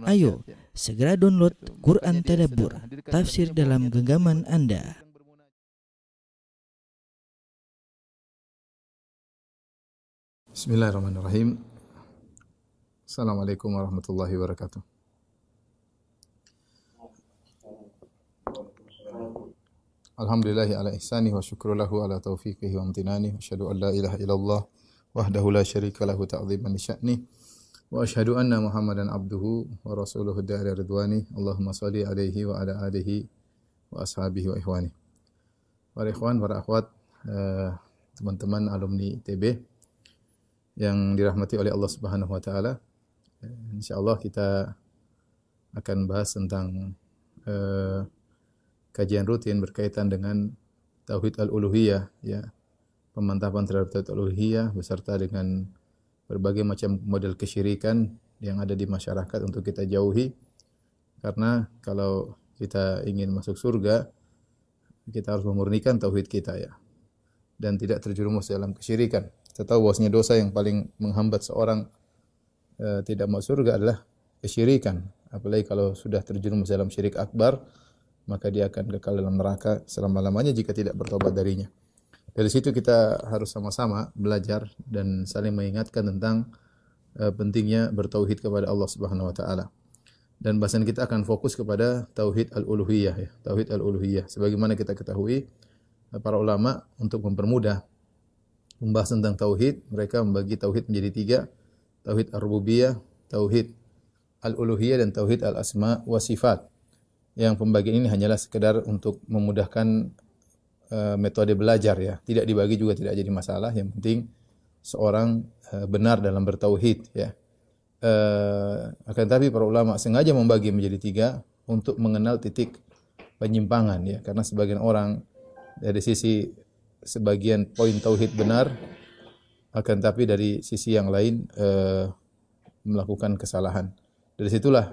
Ayo, segera download Quran Tadabbur, tafsir dalam genggaman Anda. Bismillahirrahmanirrahim. Assalamualaikum warahmatullahi wabarakatuh. Alhamdulillahi ala ihsanihi wa syukru lahu ala taufiqihi wa amtinani. Wa asyhadu an la ilaha illallah wahdahu la syarika lahu ta'ziman li sya'ni. Wa asyhadu anna Muhammadan abduhu wa rasuluhu da'ila ridwani. Allahumma shalli alaihi wa ala alihi wa ashabihi wa ikhwani. Para ikhwan, para akhwat, teman-teman alumni ITB yang dirahmati oleh Allah Subhanahu wa taala. Insyaallah kita akan bahas tentang kajian rutin berkaitan dengan tauhid al-uluhiyah, ya. Pemantapan terhadap tauhid al-uluhiyah beserta dengan berbagai macam model kesyirikan yang ada di masyarakat untuk kita jauhi. Karena kalau kita ingin masuk surga, kita harus memurnikan tauhid kita, ya. Dan tidak terjerumus dalam kesyirikan. Kita tahu bahwasanya dosa yang paling menghambat seorang tidak masuk surga adalah kesyirikan. Apalagi kalau sudah terjerumus dalam syirik akbar, maka dia akan kekal dalam neraka selama-lamanya jika tidak bertobat darinya. Dari situ kita harus sama-sama belajar dan saling mengingatkan tentang pentingnya bertauhid kepada Allah Subhanahu wa taala. Dan bahasan kita akan fokus kepada tauhid al-uluhiyah, ya. Tauhid al-uluhiyah. Sebagaimana kita ketahui, para ulama untuk mempermudah membahas tentang tauhid, mereka membagi tauhid menjadi tiga: tauhid ar-rububiyah, tauhid al-uluhiyah, dan tauhid al-asma wa sifat. Yang pembagian ini hanyalah sekedar untuk memudahkan metode belajar, ya. Tidak dibagi juga tidak jadi masalah. Yang penting seorang benar dalam bertauhid, ya. Akan tetapi para ulama sengaja membagi menjadi tiga untuk mengenal titik penyimpangan, ya. Karena sebagian orang dari sisi sebagian poin tauhid benar, akan tetapi dari sisi yang lain melakukan kesalahan. Dari situlah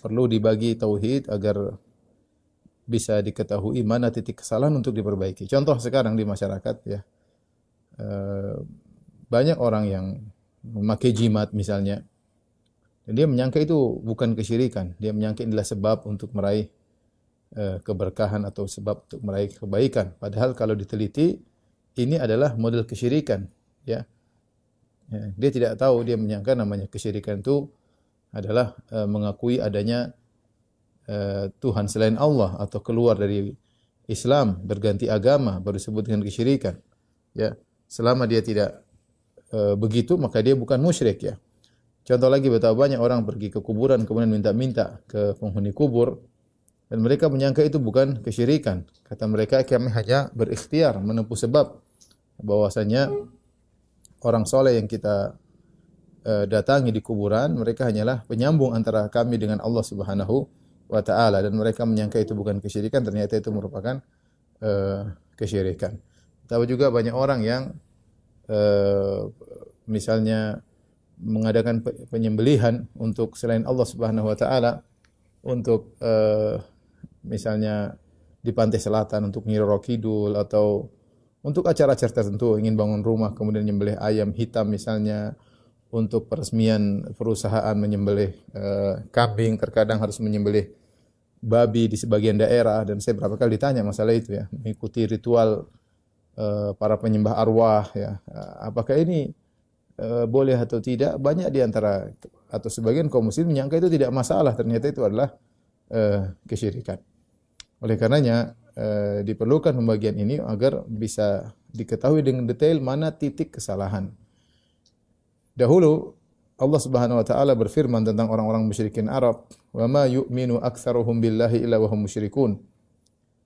perlu dibagi tauhid agar bisa diketahui mana titik kesalahan untuk diperbaiki. Contoh sekarang di masyarakat, ya, banyak orang yang memakai jimat misalnya, dan dia menyangka itu bukan kesyirikan. Dia menyangka inilah sebab untuk meraih keberkahan atau sebab untuk meraih kebaikan. Padahal kalau diteliti ini adalah model kesyirikan, ya. Dia tidak tahu, dia menyangka namanya kesyirikan itu adalah mengakui adanya Tuhan selain Allah atau keluar dari Islam, berganti agama, baru disebut dengan kesyirikan, ya. Selama dia tidak begitu, maka dia bukan musyrik, ya. Contoh lagi, betapa banyak orang pergi ke kuburan kemudian minta-minta ke penghuni kubur, dan mereka menyangka itu bukan kesyirikan. Kata mereka, kami hanya berikhtiar menempuh sebab, bahwasanya orang soleh yang kita datangi di kuburan, mereka hanyalah penyambung antara kami dengan Allah Subhanahu wa taala, dan mereka menyangka itu bukan kesyirikan, ternyata itu merupakan kesyirikan. Tahu juga banyak orang yang misalnya mengadakan penyembelihan untuk selain Allah Subhanahu wa taala, untuk misalnya di pantai selatan untuk Nyi Roro Kidul, atau untuk acara-acara tertentu, ingin bangun rumah kemudian menyembelih ayam hitam misalnya, untuk peresmian perusahaan menyembelih kambing, terkadang harus menyembelih babi di sebagian daerah. Dan saya berapa kali ditanya masalah itu, ya, mengikuti ritual para penyembah arwah, ya. Apakah ini boleh atau tidak? Banyak di antara atau sebagian kaum muslim menyangka itu tidak masalah, ternyata itu adalah kesyirikan. Oleh karenanya diperlukan pembagian ini agar bisa diketahui dengan detail mana titik kesalahan. Dahulu Allah Subhanahu wa taala berfirman tentang orang-orang musyrikin Arab, "Wa ma yu'minu aktsaruhum billahi illa wa hum musyrikun."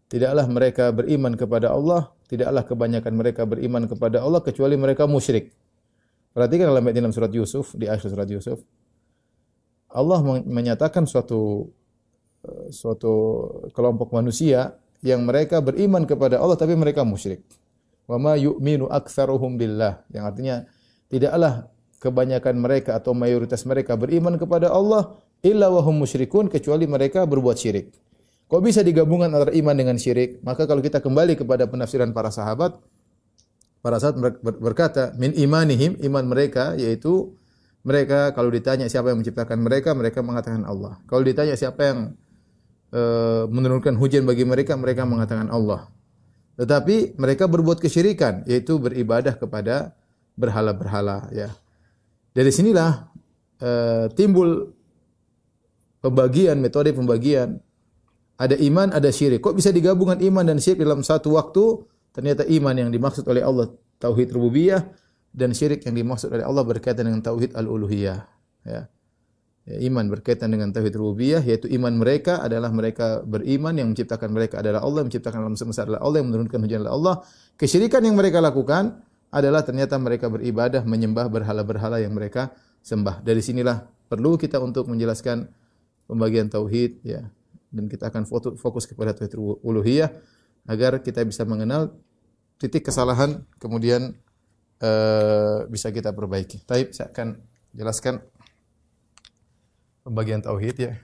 Tidaklah mereka beriman kepada Allah, tidaklah kebanyakan mereka beriman kepada Allah kecuali mereka musyrik. Perhatikan dalam surat Yusuf, di akhir surat Yusuf, Allah menyatakan suatu kelompok manusia yang mereka beriman kepada Allah tapi mereka musyrik. Wa ma yu'minu aktsaruhum billah, yang artinya tidaklah kebanyakan mereka atau mayoritas mereka beriman kepada Allah illa wa hum musyrikun, kecuali mereka berbuat syirik. Kok bisa digabungkan antara iman dengan syirik? Maka kalau kita kembali kepada penafsiran para sahabat berkata min imanihim, iman mereka yaitu Mereka kalau ditanya siapa yang menciptakan mereka, mereka mengatakan Allah. Kalau ditanya siapa yang menurunkan hujan bagi mereka, mereka mengatakan Allah. Tetapi mereka berbuat kesyirikan, yaitu beribadah kepada berhala-berhala. Ya. Dari sinilah timbul pembagian, metode pembagian. Ada iman, ada syirik. Kok bisa digabungkan iman dan syirik dalam satu waktu? Ternyata iman yang dimaksud oleh Allah tauhid rububiyah, dan syirik yang dimaksud oleh Allah berkaitan dengan tauhid al-uluhiyah. Ya. Ya, iman berkaitan dengan tauhid rububiyah, yaitu iman mereka adalah mereka beriman yang menciptakan mereka adalah Allah, yang menciptakan alam semesta adalah Allah, yang menurunkan hujan adalah Allah. Kesyirikan yang mereka lakukan adalah ternyata mereka beribadah menyembah berhala-berhala yang mereka sembah. Dari sinilah perlu kita untuk menjelaskan pembagian tauhid, ya. Dan kita akan fokus kepada tauhid uluhiyah agar kita bisa mengenal titik kesalahan, kemudian bisa kita perbaiki. Baik, saya akan jelaskan pembagian tauhid, ya.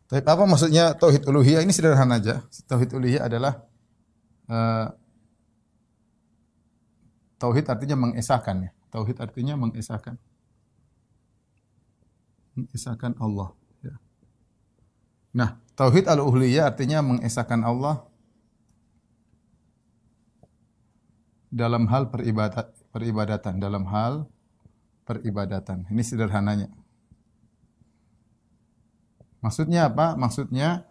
Tapi apa maksudnya tauhid uluhiyah? Ini sederhana aja. Tauhid uluhiyah adalah tauhid artinya mengesahkan, ya. Tauhid artinya mengesahkan. Mengesahkan Allah, ya. Nah, tauhid al-uluhiyah artinya mengesahkan Allah dalam hal peribadatan, dalam hal peribadatan. Ini sederhananya. Maksudnya apa? Maksudnya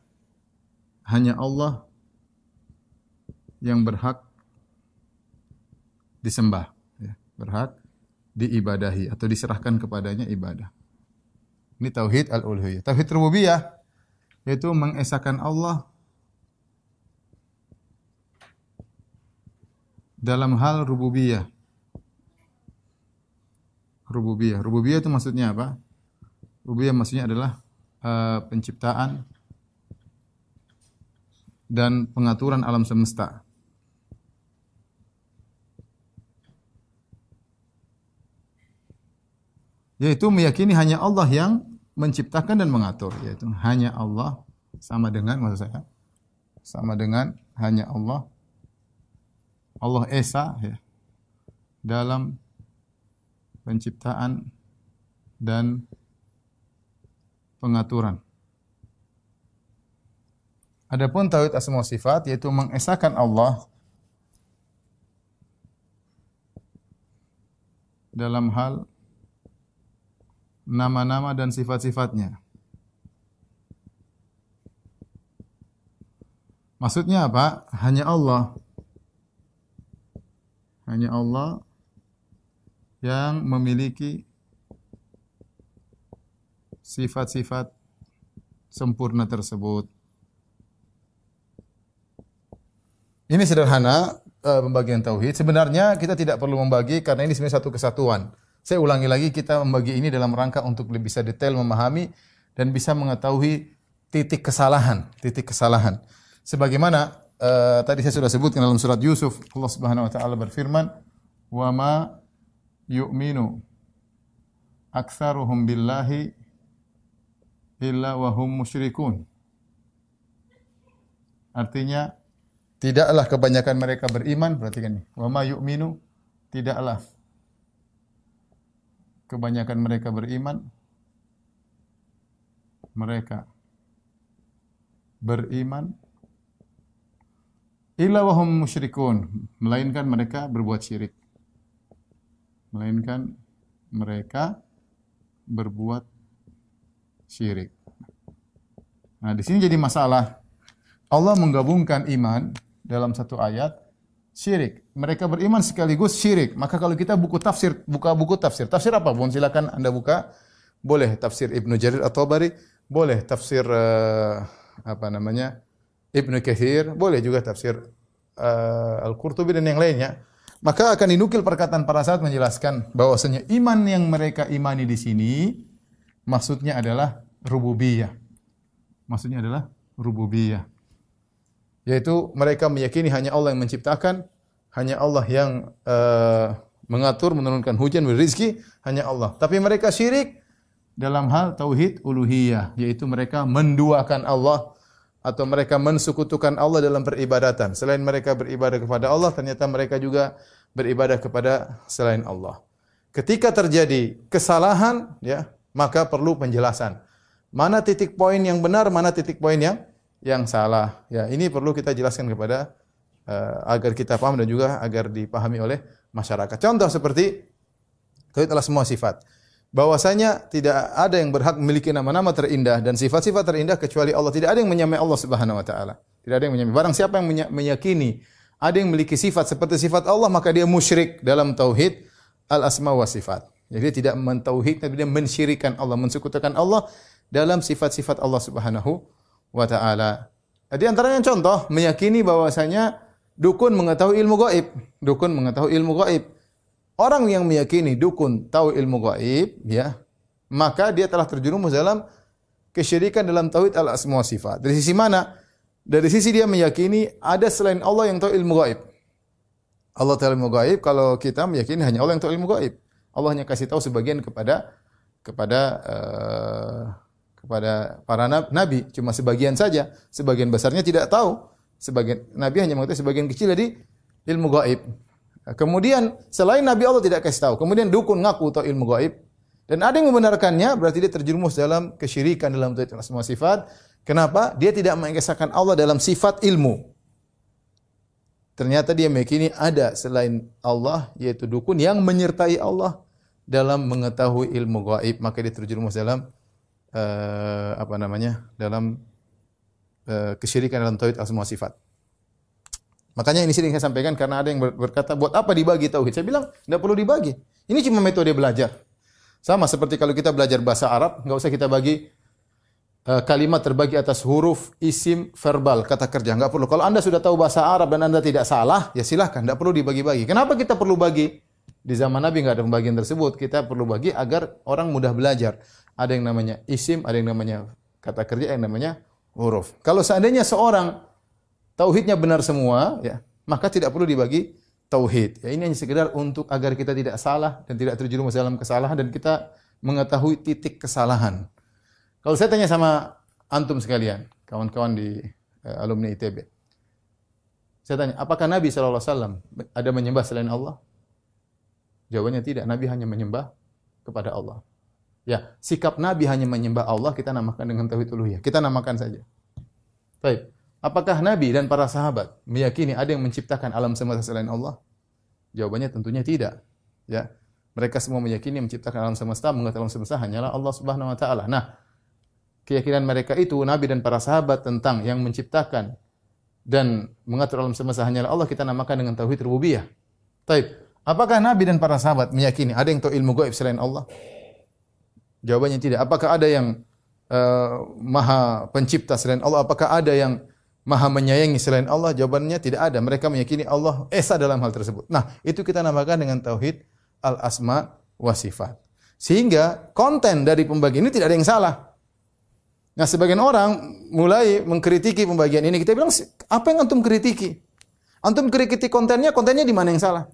hanya Allah yang berhak disembah, ya, berhak diibadahi atau diserahkan kepadanya ibadah. Ini tauhid al-uluhiyah. Tauhid rububiyah yaitu mengesahkan Allah dalam hal rububiyah. Rububiyah. Rububiyah itu maksudnya apa? Rububiyah maksudnya adalah penciptaan dan pengaturan alam semesta. Yaitu meyakini hanya Allah yang menciptakan dan mengatur, yaitu hanya Allah, sama dengan, maksud saya, sama dengan hanya Allah. Allah Esa, ya, dalam penciptaan dan pengaturan. Adapun tauhid asma wa sifat yaitu mengesahkan Allah dalam hal nama-nama dan sifat-sifatnya. Maksudnya apa? Hanya Allah. Hanya Allah yang memiliki sifat-sifat sempurna tersebut. Ini sederhana pembagian tauhid. Sebenarnya kita tidak perlu membagi karena ini sebenarnya satu kesatuan. Saya ulangi lagi, kita membagi ini dalam rangka untuk lebih bisa detail memahami dan bisa mengetahui titik kesalahan, titik kesalahan. Sebagaimana tadi saya sudah sebutkan dalam surat Yusuf, Allah Subhanahu wa taala berfirman, "Wa ma yu'minu aktsaruhum billahi illa wa hum musyrikun." Artinya tidaklah kebanyakan mereka beriman, perhatikan nih. Wa ma yu'minu, tidaklah kebanyakan mereka beriman, mereka beriman illa wa hum musyrikun, melainkan mereka berbuat syirik. Melainkan mereka berbuat syirik. Nah, di sini jadi masalah. Allah menggabungkan iman dalam satu ayat, syirik. Mereka beriman sekaligus syirik. Maka kalau kita buku tafsir, buka buku tafsir. Tafsir apapun silakan Anda buka. Boleh tafsir Ibnu Jarir At-Tabari, boleh tafsir Ibnu Katsir, boleh juga tafsir Al-Qurtubi dan yang lainnya. Maka akan dinukil perkataan para sahabat menjelaskan bahwasanya iman yang mereka imani di sini maksudnya adalah rububiyah. Maksudnya adalah rububiyah. Yaitu mereka meyakini hanya Allah yang menciptakan, hanya Allah yang mengatur, menurunkan hujan, beri rezeki, hanya Allah. Tapi mereka syirik dalam hal tauhid uluhiyah, yaitu mereka menduakan Allah atau mereka mensekutukan Allah dalam peribadatan. Selain mereka beribadah kepada Allah, ternyata mereka juga beribadah kepada selain Allah. Ketika terjadi kesalahan, ya, maka perlu penjelasan. Mana titik poin yang benar, mana titik poin yang salah. Ya, ini perlu kita jelaskan kepada agar kita paham dan juga agar dipahami oleh masyarakat. Contoh seperti tauhid atas semua sifat. Bahwasanya tidak ada yang berhak memiliki nama-nama terindah dan sifat-sifat terindah kecuali Allah. Tidak ada yang menyamai Allah Subhanahu wa taala. Tidak ada yang menyamai. Barang siapa yang meyakini ada yang memiliki sifat seperti sifat Allah, maka dia musyrik dalam tauhid al-asma wa sifat. Jadi dia tidak mentauhid, tapi dia mensyirikan Allah, mensekutukan Allah dalam sifat-sifat Allah Subhanahu wa taala. Di antaranya contoh meyakini bahwasanya dukun mengetahui ilmu gaib. Dukun mengetahui ilmu gaib. Orang yang meyakini dukun tahu ilmu gaib, ya, maka dia telah terjerumus dalam kesyirikan dalam tauhid al-asma wa sifat. Dari sisi mana? Dari sisi dia meyakini ada selain Allah yang tahu ilmu gaib. Allah tahu ilmu gaib, kalau kita meyakini hanya Allah yang tahu ilmu gaib. Allah hanya kasih tahu sebagian kepada para nabi, cuma sebagian saja. Sebagian besarnya tidak tahu. Sebagian nabi hanya mengetahui sebagian kecil dari ilmu gaib. Kemudian selain Nabi Allah tidak kasih tahu. Kemudian dukun ngaku tahu ilmu gaib dan ada yang membenarkannya, berarti dia terjerumus dalam kesyirikan dalam tauhid semua sifat. Kenapa? Dia tidak mengesahkan Allah dalam sifat ilmu. Ternyata dia meyakini ada selain Allah, yaitu dukun yang menyertai Allah dalam mengetahui ilmu gaib, maka dia terjerumus dalam dalam kesyirikan dalam tauhid semua sifat. Makanya ini sering saya sampaikan karena ada yang berkata, buat apa dibagi tauhid? Saya bilang, tidak perlu dibagi. Ini cuma metode belajar. Sama seperti kalau kita belajar bahasa Arab, nggak usah kita bagi kalimat terbagi atas huruf, isim, verbal, kata kerja. Nggak perlu. Kalau Anda sudah tahu bahasa Arab dan Anda tidak salah, ya silahkan. Nggak perlu dibagi-bagi. Kenapa kita perlu bagi? Di zaman Nabi nggak ada pembagian tersebut. Kita perlu bagi agar orang mudah belajar. Ada yang namanya isim, ada yang namanya kata kerja, ada yang namanya huruf. Kalau seandainya seorang tauhidnya benar semua, ya, maka tidak perlu dibagi tauhid. Ya, ini hanya sekedar untuk agar kita tidak salah dan tidak terjerumus dalam kesalahan dan kita mengetahui titik kesalahan. Kalau saya tanya sama antum sekalian, kawan-kawan di alumni ITB, saya tanya, apakah Nabi SAW ada menyembah selain Allah? Jawabannya tidak. Nabi hanya menyembah kepada Allah. Ya, sikap Nabi hanya menyembah Allah kita namakan dengan tauhid uluhiyah. Kita namakan saja. Baik. Apakah Nabi dan para sahabat meyakini ada yang menciptakan alam semesta selain Allah? Jawabannya tentunya tidak. Ya, mereka semua meyakini yang menciptakan alam semesta, mengatur alam semesta hanyalah Allah Subhanahu wa taala. Nah, keyakinan mereka itu, Nabi dan para sahabat tentang yang menciptakan dan mengatur alam semesta hanyalah Allah, kita namakan dengan tauhid rububiyah. Taib. Apakah Nabi dan para sahabat meyakini ada yang tahu ilmu gaib selain Allah? Jawabannya tidak. Apakah ada yang maha pencipta selain Allah? Apakah ada yang maha menyayangi selain Allah? Jawabannya tidak ada. Mereka meyakini Allah esa dalam hal tersebut. Nah, itu kita namakan dengan tauhid al-asma wa sifat. Sehingga konten dari pembagian ini tidak ada yang salah. Nah, sebagian orang mulai mengkritiki pembagian ini. Kita bilang, apa yang antum kritiki? Antum kritiki kontennya di mana yang salah?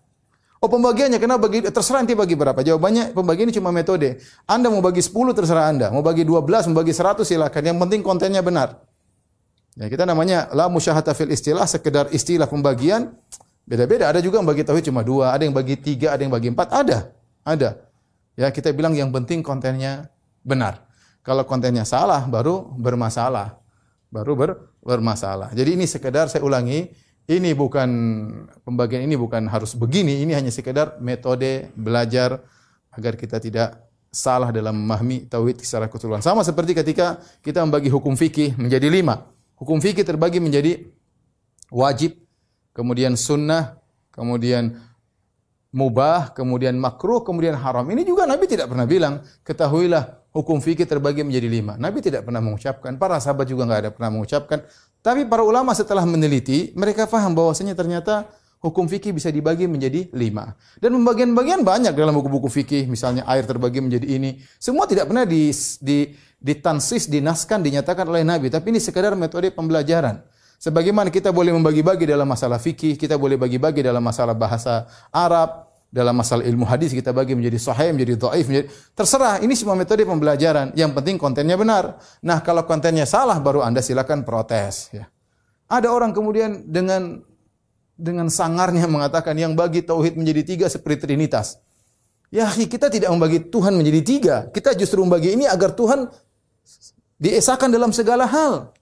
Oh, pembagiannya, kenapa bagi, terserah nanti bagi berapa. Jawabannya, pembagian ini cuma metode. Anda mau bagi 10, terserah Anda. Mau bagi 12, mau bagi 100, silakan. Yang penting kontennya benar. Ya, kita namanya la musyahata fil istilah, sekedar istilah pembagian. Beda-beda. Ada juga yang bagi tauhid cuma 2, ada yang bagi 3, ada yang bagi 4. Ada. Ya, kita bilang yang penting kontennya benar. Kalau kontennya salah, baru bermasalah. Bermasalah. Jadi ini sekedar saya ulangi, ini bukan pembagian ini bukan harus begini, ini hanya sekedar metode belajar agar kita tidak salah dalam memahami tauhid secara keseluruhan. Sama seperti ketika kita membagi hukum fikih menjadi 5. Hukum fikih terbagi menjadi wajib, kemudian sunnah, kemudian mubah, kemudian makruh, kemudian haram. Ini juga Nabi tidak pernah bilang, ketahuilah hukum fikih terbagi menjadi 5. Nabi tidak pernah mengucapkan, para sahabat juga enggak ada pernah mengucapkan. Tapi para ulama setelah meneliti, mereka faham bahwasanya ternyata Hukum fikih bisa dibagi menjadi 5. Dan pembagian-pembagian banyak dalam buku-buku fikih. Misalnya air terbagi menjadi ini. Semua tidak pernah ditansis, dinaskan, dinyatakan oleh Nabi. Tapi ini sekedar metode pembelajaran. Sebagaimana kita boleh membagi-bagi dalam masalah fikih, kita boleh bagi-bagi dalam masalah bahasa Arab, dalam masalah ilmu hadis kita bagi menjadi sahih, menjadi dhaif, menjadi terserah. Ini semua metode pembelajaran. Yang penting kontennya benar. Nah, kalau kontennya salah baru Anda silakan protes, ya. Ada orang kemudian dengan sangarnya mengatakan yang bagi tauhid menjadi 3 seperti Trinitas. Ya, kita tidak membagi Tuhan menjadi 3. Kita justru membagi ini agar Tuhan diesakan dalam segala hal.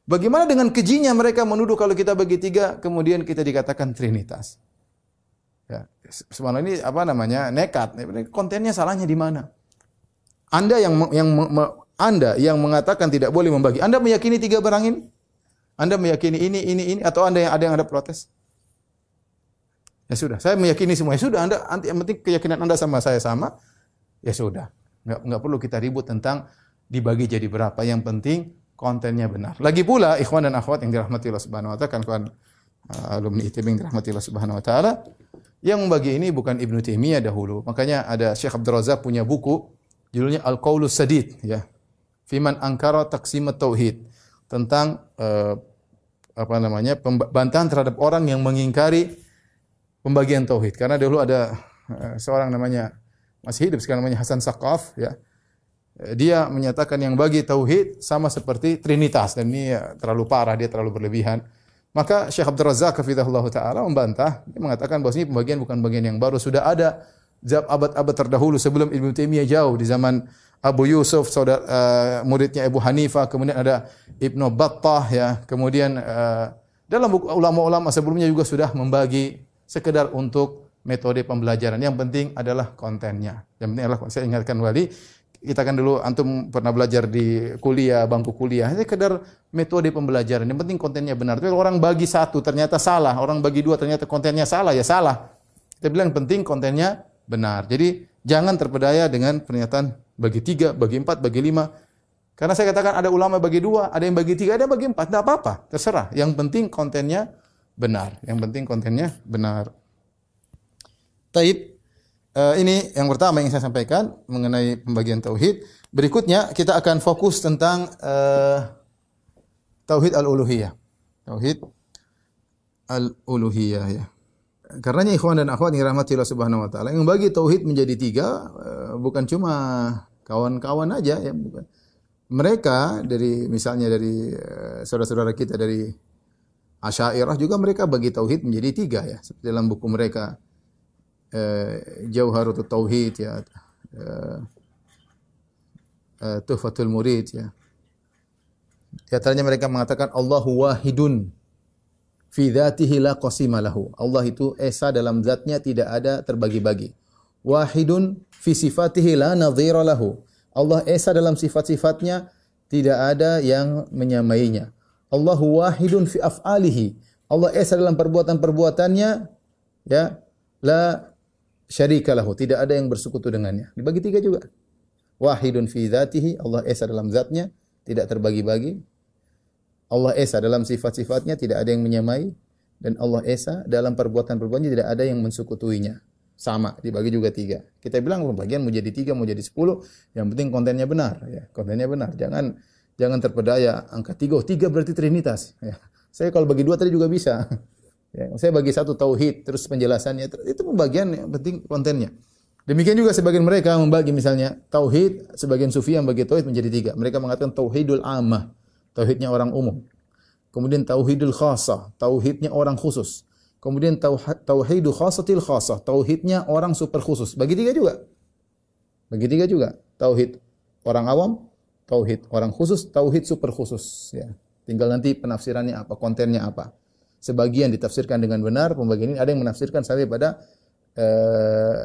Bagaimana dengan kejinya mereka menuduh kalau kita bagi 3, kemudian kita dikatakan Trinitas. Ya, sebenarnya ini apa namanya? Nekat. Kontennya salahnya di mana? Anda yang mengatakan tidak boleh membagi. Anda meyakini 3 barang ini? Anda meyakini ini atau Anda yang ada protes? Ya sudah, saya meyakini semua. Ya sudah, yang penting keyakinan Anda sama saya sama. Ya sudah. Enggak perlu kita ribut tentang dibagi jadi berapa. Yang penting kontennya benar. Lagi pula ikhwan dan akhwat yang dirahmati Allah Subhanahu wa taala, kan alumni ITB yang dirahmati Allah Subhanahu wa taala, yang membagi ini bukan Ibnu Taimiyah dahulu. Makanya ada Syekh Abdul Razak punya buku judulnya Al-Qaulus Sadid, ya. Fiman ankara taqsimat tauhid, tentang bantahan terhadap orang yang mengingkari pembagian tauhid. Karena dahulu ada seorang namanya masih hidup sekarang namanya Hasan Saqaf, ya. Dia menyatakan yang bagi tauhid sama seperti Trinitas, dan ini terlalu parah, dia terlalu berlebihan. Maka Syekh Abdul Razak hafizahullah taala membantah, dia mengatakan bahwa ini pembagian bukan bagian yang baru, sudah ada abad-abad terdahulu sebelum Ibnu Taimiyah, jauh di zaman Abu Yusuf, muridnya Abu Hanifah, kemudian ada Ibnu Battah, ya. Kemudian dalam ulama-ulama sebelumnya juga sudah membagi sekedar untuk metode pembelajaran. Yang penting adalah kontennya. Yang penting adalah, saya ingatkan kembali, kita kan dulu antum pernah belajar di kuliah, bangku kuliah, sekedar metode pembelajaran. Yang penting kontennya benar. Tapi orang bagi 1 ternyata salah, orang bagi 2 ternyata kontennya salah, ya salah. Kita bilang penting kontennya benar. Jadi jangan terpedaya dengan pernyataan bagi 3, bagi 4, bagi 5. Karena saya katakan ada ulama bagi 2, ada yang bagi 3, ada yang bagi 4. Tidak apa-apa, terserah. Yang penting kontennya benar. Yang penting kontennya benar. Taib. Ini yang pertama yang saya sampaikan mengenai pembagian tauhid. Berikutnya kita akan fokus tentang tauhid al-uluhiyah. Tauhid al-uluhiyah, ya. Karenanya ikhwan dan akhwat yang dirahmati Allah Subhanahu wa taala, yang bagi tauhid menjadi 3 bukan cuma kawan-kawan aja, ya, bukan. Mereka misalnya dari saudara-saudara kita dari Asy'ariyah juga mereka bagi tauhid menjadi 3, ya. Seperti dalam buku mereka Jauharut Tauhid, ya, Tuhfatul Murid, ya. Di antaranya mereka mengatakan Allahu wahidun fi dzatihi la qasima lahu. Allah itu esa dalam zatnya, tidak ada terbagi-bagi. Wahidun fi sifatihi la nadhira lahu. Allah esa dalam sifat-sifatnya, tidak ada yang menyamainya. Allahu wahidun fi af'alihi. Allah esa dalam perbuatan-perbuatannya, ya, la syarika lahu, tidak ada yang bersekutu dengannya. Dibagi 3 juga. Wahidun fi dzatihi, Allah esa dalam zatnya, tidak terbagi-bagi. Allah esa dalam sifat-sifatnya, tidak ada yang menyamai, dan Allah esa dalam perbuatan-perbuatannya, tidak ada yang mensekutuinya. Sama, dibagi juga 3. Kita bilang pembagian mau jadi 3, mau jadi 10, yang penting kontennya benar, ya. Kontennya benar. Jangan terpedaya angka 3. 3 berarti Trinitas, ya. Saya kalau bagi 2 tadi juga bisa. Ya, saya bagi 1 tauhid, terus penjelasannya, itu pembagian, yang penting kontennya. Demikian juga sebagian mereka membagi misalnya tauhid, sebagian sufi yang bagi tauhid menjadi 3. Mereka mengatakan tauhidul ammah, tauhidnya orang umum. Kemudian tauhidul khassah, tauhidnya orang khusus. Kemudian tauhidul khassatil khassah, tauhidnya orang super khusus. Bagi 3 juga. Bagi 3 juga. Tauhid orang awam, tauhid orang khusus, tauhid super khusus, ya. Tinggal nanti penafsirannya apa, kontennya apa. Sebagian ditafsirkan dengan benar, pembagian ini ada yang menafsirkan sampai pada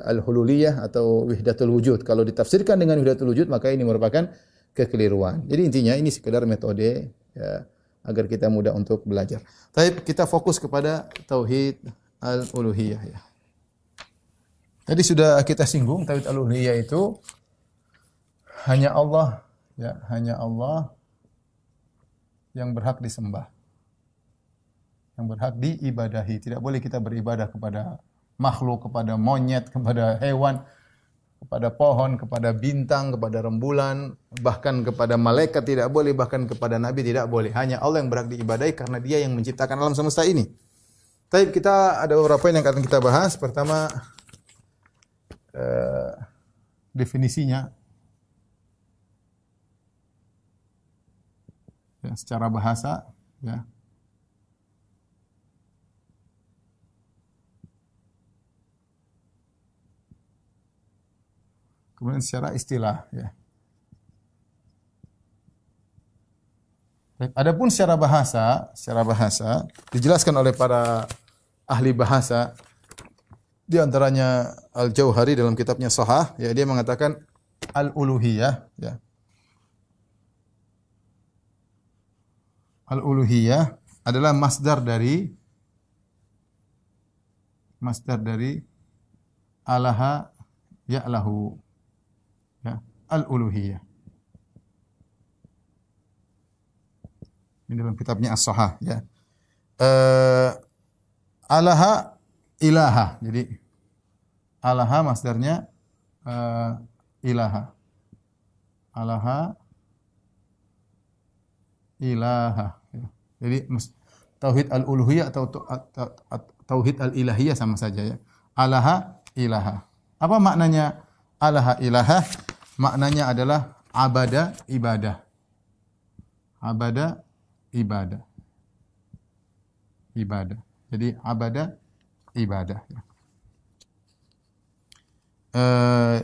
al-hululiyah atau wihdatul wujud. Kalau ditafsirkan dengan wihdatul wujud, maka ini merupakan kekeliruan. Jadi intinya ini sekedar metode, ya, agar kita mudah untuk belajar. Tapi kita fokus kepada tauhid al-uluhiyah, ya. Tadi sudah kita singgung tauhid al-uluhiyah itu hanya Allah, ya, hanya Allah yang berhak disembah. yang berhak diibadahi. Tidak boleh kita beribadah kepada makhluk, kepada monyet, kepada hewan, kepada pohon, kepada bintang, kepada rembulan, bahkan kepada malaikat tidak boleh, bahkan kepada nabi tidak boleh. Hanya Allah yang berhak diibadahi karena Dia yang menciptakan alam semesta ini. Tapi kita ada beberapa poin yang akan kita bahas. Pertama, definisinya ya, secara bahasa ya. Kemudian secara istilah ya. Adapun secara bahasa dijelaskan oleh para ahli bahasa, di antaranya Al-Jauhari dalam kitabnya Shahah, ya, dia mengatakan al-uluhiyah ya. Al-uluhiyah adalah masdar dari alaha ya'lahu ya, al-uluhiyah. Ini dalam kitabnya As-Shahah ya. Alaha ilaha. Jadi alaha masdarnya ilaha. Alaha ilaha. Jadi tauhid al-uluhiyah atau tauhid al-ilahiyah sama saja ya. Alaha ilaha. Apa maknanya alaha ilaha? Maknanya adalah abada ibadah. Abada ibadah. Ibadah. Jadi abada ibadah.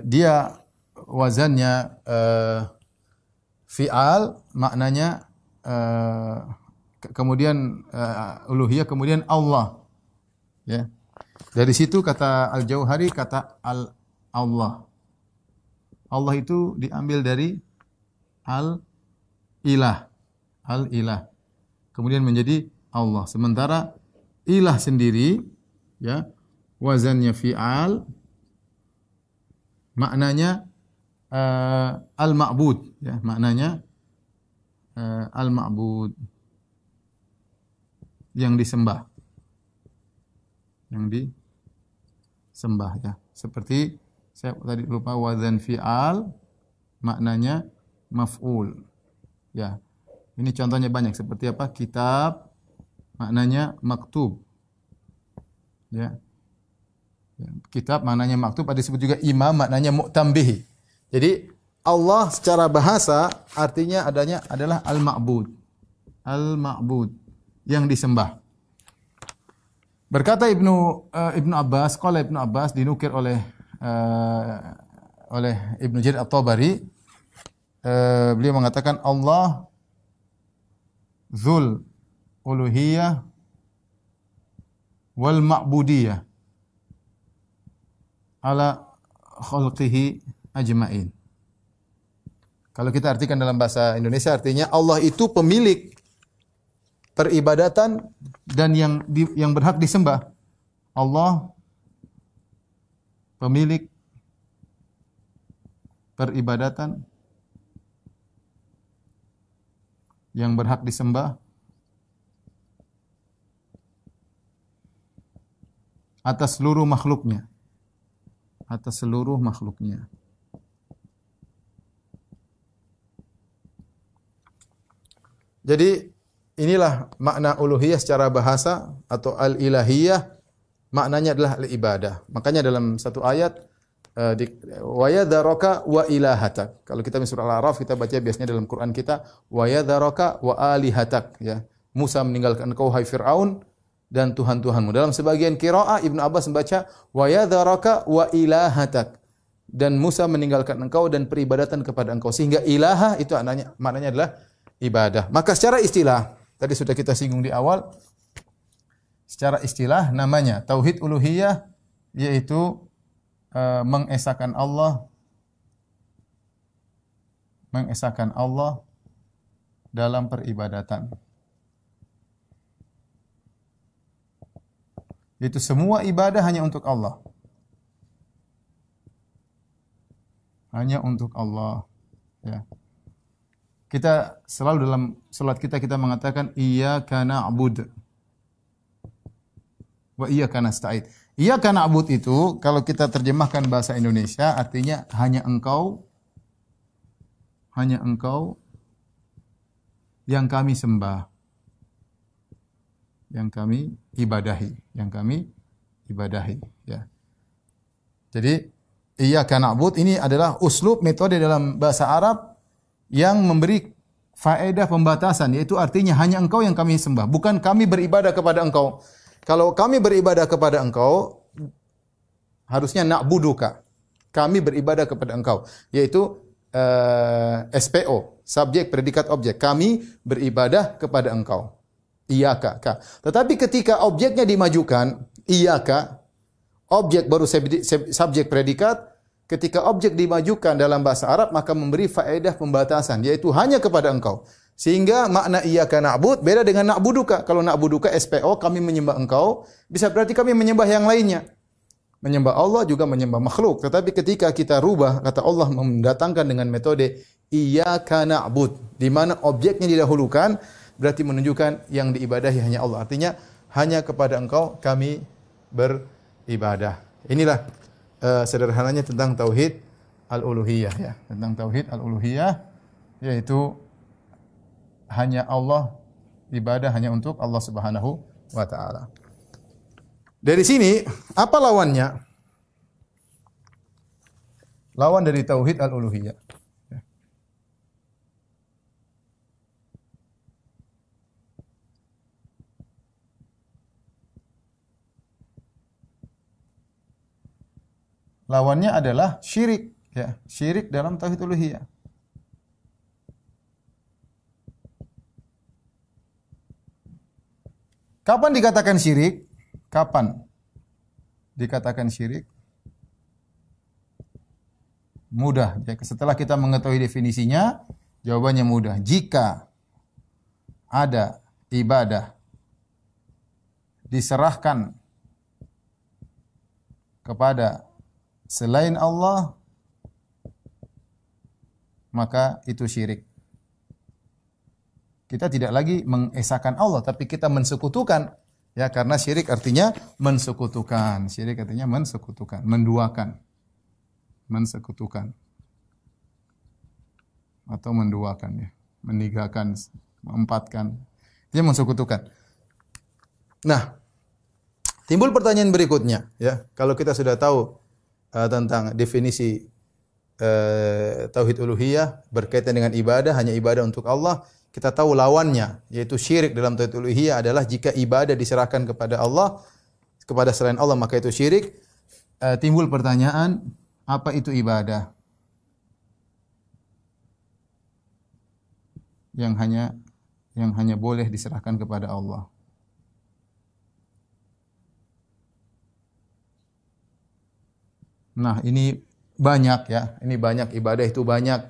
Dia wazannya fi'al, maknanya kemudian uluhiyah, kemudian Allah. Ya. Dari situ kata Al-Jauhari, kata Allah. Allah itu diambil dari al-ilah. Al-ilah. Kemudian menjadi Allah. Sementara ilah sendiri ya, wazannya fi'al, maknanya al-ma'bud ya, maknanya al-ma'bud, yang disembah. Yang disembah ya. Seperti saya tadi lupa, wazan fi'al maknanya maf'ul. Ya. Ini contohnya banyak, seperti apa? Kitab maknanya maktub. Ya. Kitab maknanya maktub, ada disebut juga imam maknanya mu'tambihi. Jadi Allah secara bahasa artinya adalah al-ma'bud. Al-ma'bud, yang disembah. Berkata Ibnu Abbas, qala Ibnu Abbas, dinukir oleh Ibnu Jarir At-Tabari, beliau mengatakan Allah Dzul uluhiyah wal ma'budiyah ala khalqihi ajmain. Kalau kita artikan dalam bahasa Indonesia, artinya Allah itu pemilik peribadatan dan yang berhak disembah. Allah pemilik peribadatan yang berhak disembah atas seluruh makhluknya. Atas seluruh makhluknya. Jadi inilah makna uluhiyah secara bahasa atau al-ilahiyah, maknanya adalah al-ibadah. Makanya dalam satu ayat wa yadharaka wa ilahatak. Kalau kita surah Al-A'raf, kita baca biasanya dalam Quran kita wa yadharaka wa alihatak ya. Musa meninggalkan engkau hai Firaun dan Tuhan-Tuhanmu. Dalam sebagian qiraah Ibnu Abbas membaca wa yadharaka wa ilahatak. Dan Musa meninggalkan engkau dan peribadatan kepada engkau, sehingga ilaha itu maknanya adalah ibadah. Maka secara istilah, tadi sudah kita singgung di awal, secara istilah namanya tauhid uluhiyah, yaitu mengesahkan Allah dalam peribadatan. Itu semua ibadah hanya untuk Allah. Hanya untuk Allah. Ya. Kita selalu dalam salat kita mengatakan iyyaka na'bud. wa iyyaka nasta'in. Iyyaka na'bud itu kalau kita terjemahkan bahasa Indonesia artinya hanya engkau yang kami sembah, yang kami ibadahi, ya. Jadi iyyaka na'bud ini adalah uslub metode dalam bahasa Arab yang memberi faedah pembatasan, yaitu artinya hanya engkau yang kami sembah, bukan kami beribadah kepada engkau. Kalau kami beribadah kepada engkau, harusnya na'buduka. Kami beribadah kepada engkau, yaitu SPO, subjek, predikat, objek. Kami beribadah kepada engkau. Iyaka. Tetapi ketika objeknya dimajukan, iyaka, objek baru subjek, predikat. Ketika objek dimajukan dalam bahasa Arab, maka memberi faedah pembatasan, yaitu hanya kepada engkau. Sehingga makna iyyaka na'bud beda dengan na'buduka. Kalau na'buduka SPO, kami menyembah engkau, bisa berarti kami menyembah yang lainnya. Menyembah Allah juga menyembah makhluk. Tetapi ketika kita rubah, kata Allah mendatangkan dengan metode iyyaka na'bud, di mana objeknya didahulukan, berarti menunjukkan yang diibadahi hanya Allah. Artinya hanya kepada engkau kami beribadah. Inilah sederhananya tentang tauhid al-uluhiyah, ya. Tentang tauhid al-uluhiyah, yaitu hanya Allah, ibadah hanya untuk Allah Subhanahu wa taala. Dari sini apa lawannya? Lawan dari tauhid al-uluhiyah. Lawannya adalah syirik, ya. Syirik dalam tauhid uluhiyah. Kapan dikatakan syirik? Kapan dikatakan syirik? Mudah. Ya, setelah kita mengetahui definisinya, jawabannya mudah. Jika ada ibadah diserahkan kepada selain Allah, maka itu syirik. Kita tidak lagi mengesahkan Allah, tapi kita mensekutukan. Ya, karena syirik artinya mensekutukan. Syirik artinya mensekutukan, menduakan. Mensekutukan. Atau menduakan, ya. Menigakan, mengempatkan. Dia mensekutukan. Nah, timbul pertanyaan berikutnya, ya. Kalau kita sudah tahu tentang definisi tauhid uluhiyah berkaitan dengan ibadah, hanya ibadah untuk Allah, kita tahu lawannya, yaitu syirik dalam tauhid uluhiyah adalah jika ibadah diserahkan kepada Allah, kepada selain Allah, maka itu syirik. Timbul pertanyaan, apa itu ibadah? Yang hanya boleh diserahkan kepada Allah. Nah, ini banyak, ya. Ini banyak, ibadah itu banyak.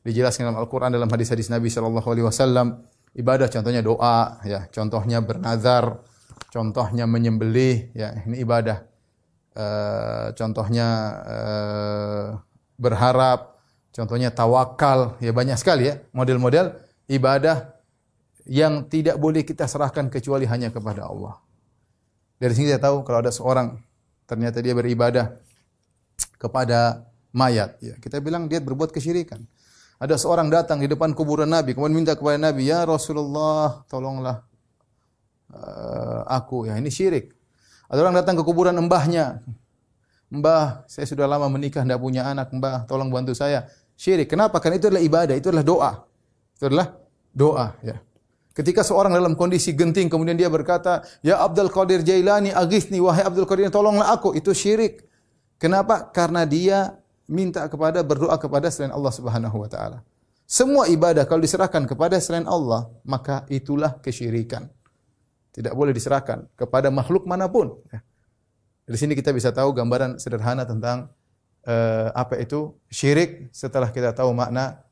Dijelaskan dalam Al-Quran, dalam hadis-hadis Nabi Shallallahu Alaihi Wasallam. Ibadah contohnya doa, ya. Contohnya bernazar, contohnya menyembelih, ya. Ini ibadah. Contohnya berharap, contohnya tawakal, ya, banyak sekali, ya, model-model ibadah yang tidak boleh kita serahkan kecuali hanya kepada Allah. Dari sini kita tahu kalau ada seorang ternyata dia beribadah kepada mayat, ya, kita bilang dia berbuat kesyirikan. Ada seorang datang di depan kuburan Nabi, kemudian minta kepada Nabi, ya Rasulullah, tolonglah aku, ya, ini syirik. Ada orang datang ke kuburan mbahnya, mbah, saya sudah lama menikah, tidak punya anak, mbah, tolong bantu saya. Syirik. Kenapa? Karena itu adalah ibadah, itu adalah doa. Itu adalah doa, ya. Ketika seorang dalam kondisi genting, kemudian dia berkata, ya Abdul Qadir Jailani, aghithni, wahai Abdul Qadir, tolonglah aku, itu syirik. Kenapa? Karena dia berdoa kepada selain Allah Subhanahu wa taala. Semua ibadah kalau diserahkan kepada selain Allah, maka itulah kesyirikan. Tidak boleh diserahkan kepada makhluk manapun. Dari sini kita bisa tahu gambaran sederhana tentang apa itu syirik. Setelah kita tahu makna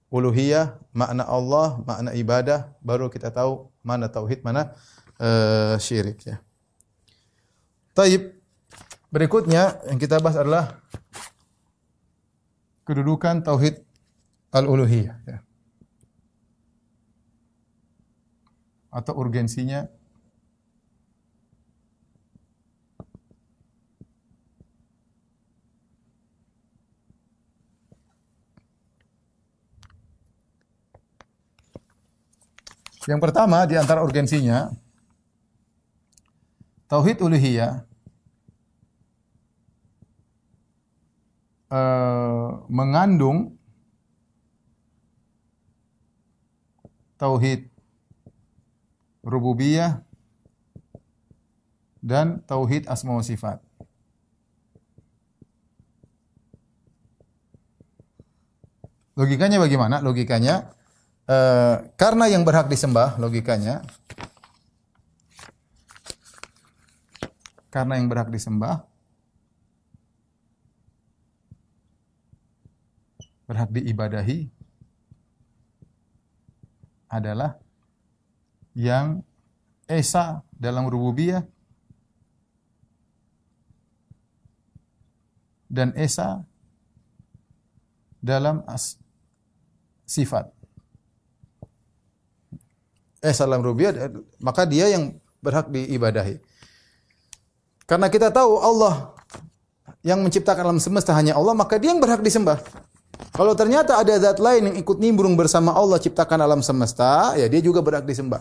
uluhiyah, makna Allah, makna ibadah, baru kita tahu mana tauhid, mana syirik, ya. Taib. Berikutnya yang kita bahas adalah kedudukan tauhid al-uluhiyah, ya. Atau urgensinya Yang pertama di antara urgensinya, tauhid uluhiyah mengandung tauhid rububiyah dan tauhid asma wa sifat. Logikanya bagaimana? Logikanya karena yang berhak disembah, logikanya karena yang berhak disembah, berhak diibadahi adalah yang esa dalam rububiyah dan esa dalam sifat. Esa dalam rububiyah, maka dia yang berhak diibadahi. Karena kita tahu Allah yang menciptakan alam semesta hanya Allah, maka dia yang berhak disembah. Kalau ternyata ada zat lain yang ikut nimbrung bersama Allah ciptakan alam semesta, ya dia juga berhak disembah.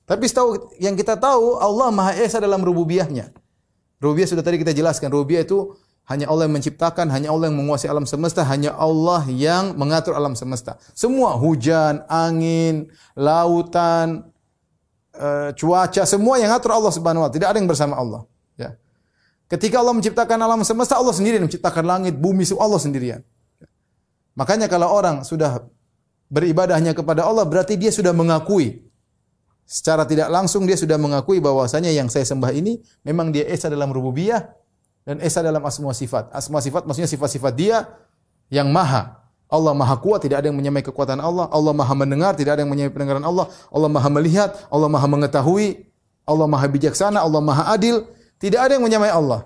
Tapi setahu yang kita tahu, Allah Maha Esa dalam rububiyahnya. Rububiyah sudah tadi kita jelaskan, rububiyah itu hanya Allah yang menciptakan, hanya Allah yang menguasai alam semesta, hanya Allah yang mengatur alam semesta. Semua hujan, angin, lautan, cuaca, semua yang ngatur Allah Subhanahu wa taala. Tidak ada yang bersama Allah, ya. Ketika Allah menciptakan alam semesta, Allah sendirian menciptakan langit, bumi, Allah sendirian. Makanya kalau orang sudah beribadah hanya kepada Allah, berarti dia sudah mengakui secara tidak langsung, dia sudah mengakui bahwasanya yang saya sembah ini memang dia esa dalam rububiyah dan esa dalam asma sifat. Asma sifat maksudnya sifat-sifat dia yang maha. Allah maha kuat, tidak ada yang menyamai kekuatan Allah. Allah maha mendengar, tidak ada yang menyamai pendengaran Allah. Allah maha melihat, Allah maha mengetahui, Allah maha bijaksana, Allah maha adil. Tidak ada yang menyamai Allah.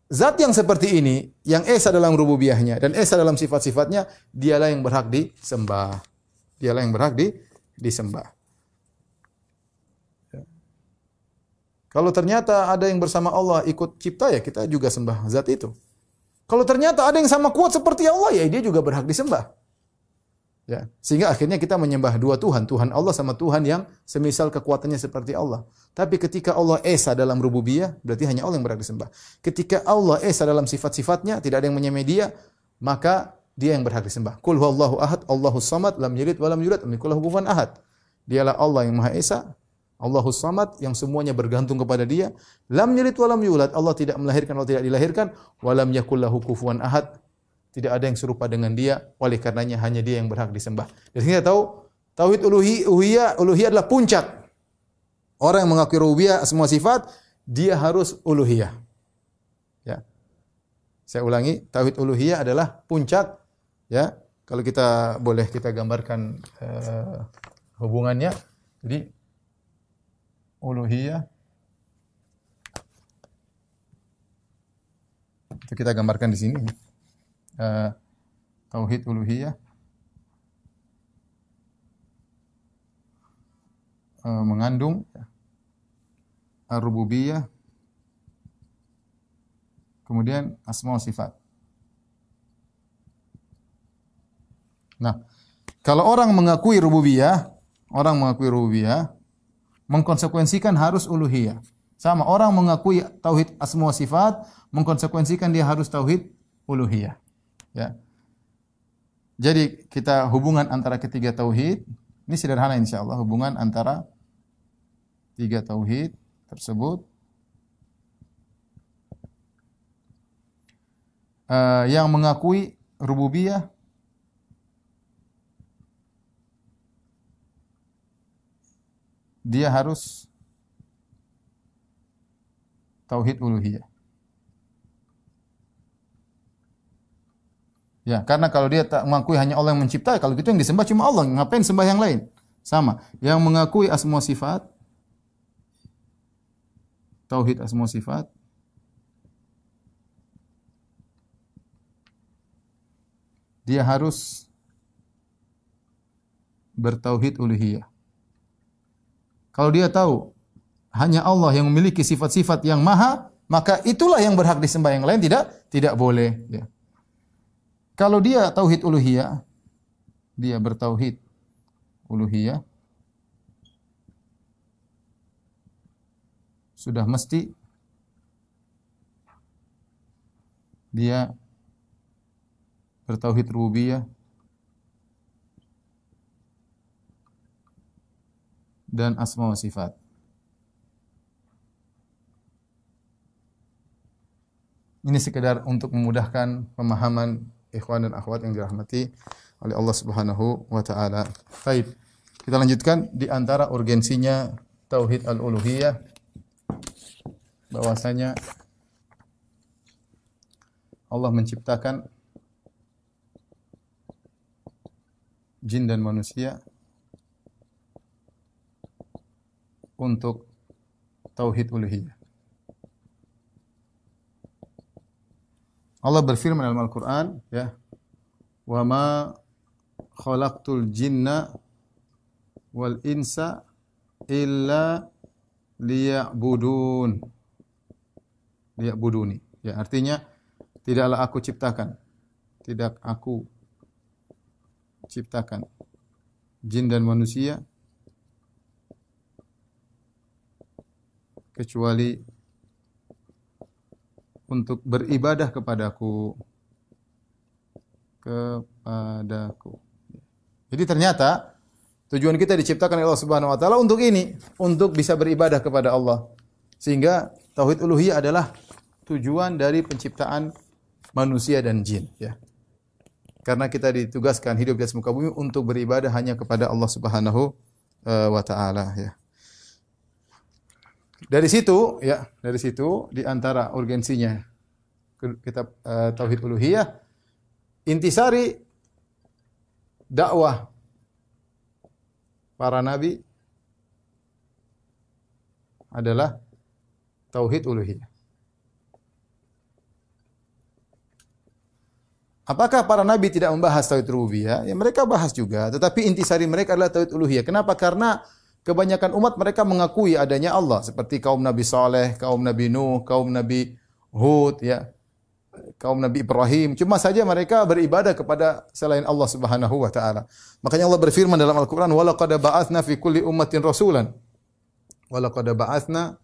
Zat yang seperti ini, yang esa dalam rububiyahnya dan esa dalam sifat-sifatnya, dialah yang berhak disembah. Dialah yang berhak disembah. Kalau ternyata ada yang bersama Allah ikut cipta, ya kita juga sembah zat itu. Kalau ternyata ada yang sama kuat seperti Allah, ya dia juga berhak disembah. Ya, sehingga akhirnya kita menyembah dua Tuhan, Tuhan Allah sama Tuhan yang semisal kekuatannya seperti Allah. Tapi ketika Allah esa dalam rububiyah, berarti hanya Allah yang berhak disembah. Ketika Allah esa dalam sifat-sifatnya, tidak ada yang menyamai dia, maka dia yang berhak disembah. Qul huwallahu ahad, Allahus samad, lam yalid wa lam yulad, wa lam yakul lahu kufuwan ahad. Dialah Allah yang Maha Esa, Allahus samad, yang semuanya bergantung kepada dia. Lam yalid wa lam yulad, Allah tidak melahirkan, Allah tidak dilahirkan, wa lam yakul lahu kufuwan ahad. Tidak ada yang serupa dengan dia, oleh karenanya hanya dia yang berhak disembah. Jadi kita tahu tauhid uluhiyah adalah puncak. Orang yang mengakui rububiyah semua sifat, dia harus uluhiyah. Ya. Saya ulangi, tauhid uluhiyah adalah puncak, ya. Kalau kita boleh kita gambarkan hubungannya. Jadi uluhiyah itu kita gambarkan di sini. Tauhid uluhiyah mengandung ar-rububiyah, kemudian asma wa sifat. Nah, kalau orang mengakui rububiyah, mengkonsekuensikan harus uluhiyah. Sama, orang mengakui tauhid asma wa sifat, mengkonsekuensikan dia harus tauhid uluhiyah. Ya. Jadi kita hubungan antara ketiga tauhid, ini sederhana insyaallah, hubungan antara tiga tauhid tersebut yang mengakui rububiyah dia harus tauhid uluhiyah. Ya, karena kalau dia tak mengakui hanya Allah yang mencipta, kalau gitu yang disembah cuma Allah, ngapain sembah yang lain? Sama, yang mengakui asma sifat, tauhid asma sifat, dia harus bertauhid uluhiyah. Kalau dia tahu hanya Allah yang memiliki sifat-sifat yang maha, maka itulah yang berhak disembah, yang lain tidak boleh, ya. Kalau dia tauhid uluhiyah, dia bertauhid uluhiyah, sudah mesti dia bertauhid rububiyah dan asma wa sifat. Ini sekedar untuk memudahkan pemahaman ikhwan dan akhwat yang dirahmati oleh Allah Subhanahu wa taala. Baik. Kita lanjutkan di antara urgensinya tauhid al-uluhiyah bahwasanya Allah menciptakan jin dan manusia untuk tauhid uluhiyah. Allah berfirman dalam Al-Qur'an, ya, "Wa ma khalaqtul jinna wal insa illa liya'budun." Liya'buduni. Ya, artinya tidaklah aku ciptakan, tidak aku ciptakan jin dan manusia kecuali untuk beribadah kepadaku. Jadi ternyata tujuan kita diciptakan oleh Allah Subhanahu wa taala untuk ini, untuk bisa beribadah kepada Allah. Sehingga tauhid uluhiyah adalah tujuan dari penciptaan manusia dan jin, ya. Karena kita ditugaskan hidup di atas muka bumi untuk beribadah hanya kepada Allah Subhanahu wa taala, ya. Dari situ di antara urgensinya kitab tauhid uluhiyah, intisari dakwah para nabi adalah tauhid uluhiyah. Apakah para nabi tidak membahas tauhid rububiyah? Ya, mereka bahas juga, tetapi intisari mereka adalah tauhid uluhiyah. Kenapa? Karena kebanyakan umat mereka mengakui adanya Allah, seperti kaum Nabi Saleh, kaum Nabi Nuh, kaum Nabi Hud, ya, kaum Nabi Ibrahim. Cuma saja mereka beribadah kepada selain Allah Subhanahu wa taala. Makanya Allah berfirman dalam Al-Qur'an, "Wa laqad ba'atsna fi kulli ummatin rasulan." Wa laqad ba'atsna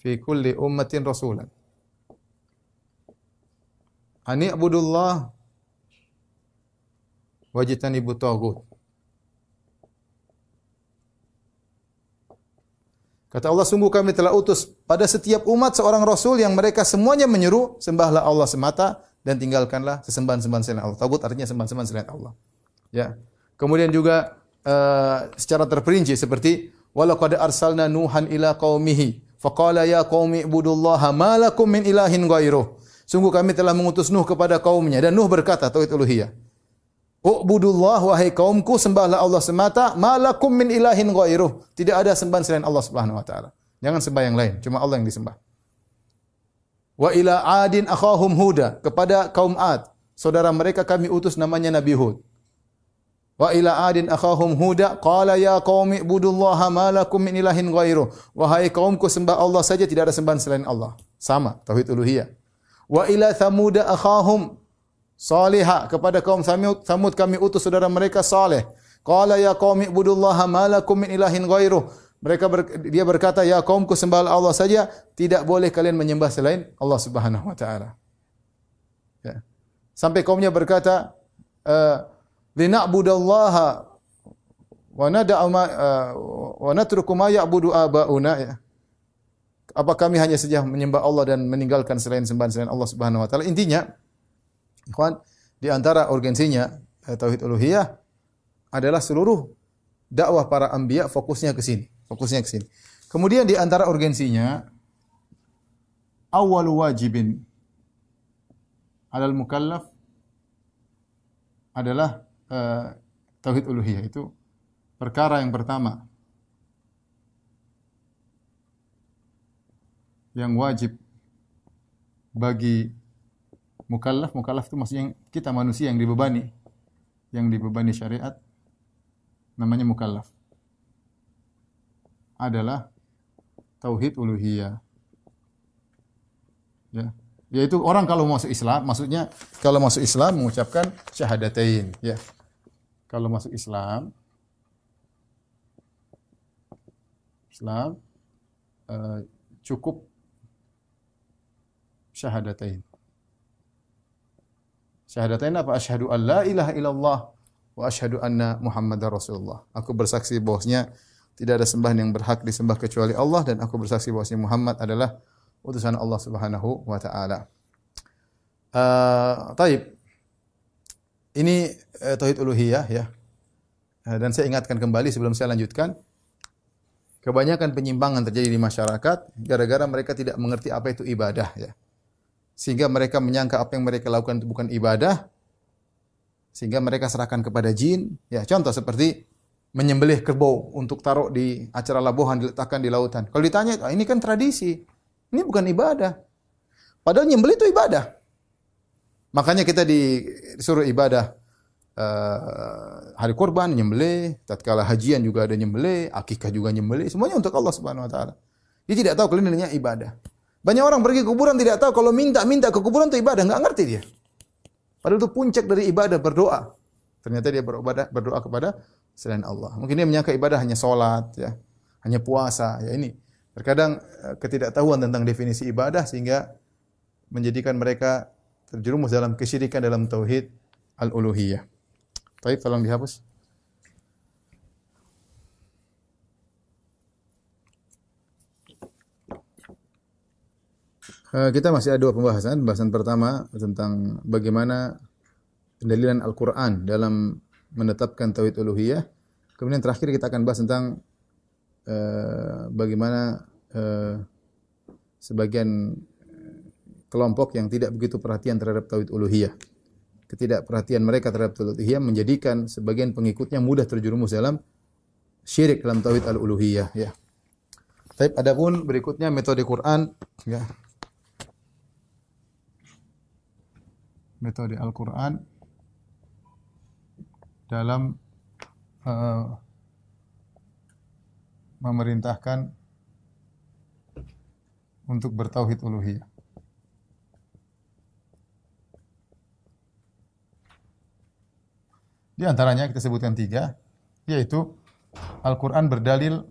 fi kulli ummatin rasulan. Ani ibudullah wajtanibut taghut. Kata Allah, sungguh kami telah utus pada setiap umat seorang rasul yang mereka semuanya menyeru, sembahlah Allah semata dan tinggalkanlah sesembahan-sembahan selain Allah. Taghut artinya sembahan-sembahan selain Allah. Ya. Kemudian juga secara terperinci seperti walaqad arsalna nuhan ila qaumihi faqala ya qaumi ibudullaha ma lakum min ilahin ghairuh. Sungguh kami telah mengutus Nuh kepada kaumnya dan Nuh berkata tauhid uluhiyah. Ubudullah wahai kaumku, sembahlah Allah semata, malakum min ilahin ghairuh. Tidak ada sembahan selain Allah Subhanahu wa taala. Jangan sembah yang lain, cuma Allah yang disembah. Wa ila adin akhahum huda, kepada kaum Ad, saudara mereka kami utus namanya Nabi Hud. Wa ila adin akhahum huda, qala ya qaumi ibudullaha malakum min ilahin ghairuh. Wahai kaumku, sembah Allah saja, tidak ada sembahan selain Allah. Sama, tauhid uluhiyah. Wa ila thamuda akhahum Salihah, kepada kaum Samud kami utus saudara mereka Saleh. Qala ya qaumi ibudullaha ma lakum min ilahin ghairuh. Dia berkata, ya kaumku, sembahlah Allah saja, tidak boleh kalian menyembah selain Allah Subhanahu wa taala. Ya. Sampai kaumnya berkata, lina'budallaha wa nada'u wa natruku ma ya'budu abauna, ya. Apa kami hanya saja menyembah Allah dan meninggalkan selain sembahan selain Allah Subhanahu wa taala? Intinya, ikhwan, di antara urgensinya tauhid uluhiyah adalah seluruh dakwah para anbiya fokusnya ke sini, Kemudian di antara urgensinya, awal wajibin alal mukallaf adalah tauhid uluhiyah, itu perkara yang pertama yang wajib bagi mukallaf itu maksudnya kita manusia yang dibebani syariat, namanya mukallaf, adalah tauhid uluhiyah. Ya. Yaitu orang kalau masuk Islam, maksudnya kalau masuk Islam mengucapkan syahadatain, ya. Kalau masuk Islam Islam cukup syahadatain. Syahadatain apa? Asyhadu an la ilaha illallah wa asyhadu anna Muhammadar Rasulullah. Aku bersaksi bahwasanya tidak ada sembahan yang berhak disembah kecuali Allah, dan aku bersaksi bahwasanya Muhammad adalah utusan Allah Subhanahu wa taala. Taib. Ini tauhid uluhiyah ya. Dan saya ingatkan kembali sebelum saya lanjutkan, kebanyakan penyimpangan terjadi di masyarakat gara-gara mereka tidak mengerti apa itu ibadah ya. Sehingga mereka menyangka apa yang mereka lakukan itu bukan ibadah, sehingga mereka serahkan kepada jin. Ya, contoh seperti menyembelih kerbau untuk taruh di acara labuhan, diletakkan di lautan. Kalau ditanya, ini kan tradisi, ini bukan ibadah. Padahal nyembelih itu ibadah. Makanya kita disuruh ibadah hari kurban nyembelih, tatkala hajian juga ada nyembelih, akikah juga nyembelih, semuanya untuk Allah Subhanahu wa taala. Dia tidak tahu kalau ini namanya ibadah. Banyak orang pergi ke kuburan tidak tahu kalau minta ke kuburan itu ibadah, enggak ngerti dia. Padahal itu puncak dari ibadah, berdoa. Ternyata dia berdoa kepada selain Allah. Mungkin dia menyangka ibadah hanya salat ya, hanya puasa ya. Ini terkadang ketidaktahuan tentang definisi ibadah sehingga menjadikan mereka terjerumus dalam kesyirikan dalam tauhid al-uluhiyah. Baik, tolong dihapus. Kita masih ada dua pembahasan. Pembahasan pertama tentang bagaimana pendalilan Al-Quran dalam menetapkan tauhid uluhiyah. Kemudian terakhir kita akan bahas tentang bagaimana sebagian kelompok yang tidak begitu perhatian terhadap tauhid uluhiyah. Ketidakperhatian mereka terhadap tauhid uluhiyah menjadikan sebagian pengikutnya mudah terjerumus dalam syirik dalam tauhid al-uluhiyah ya. Baik, adapun berikutnya metode Quran ya. Metode Al-Quran dalam memerintahkan untuk bertauhid uluhiyah. Di antaranya kita sebutkan 3, yaitu Al-Quran berdalil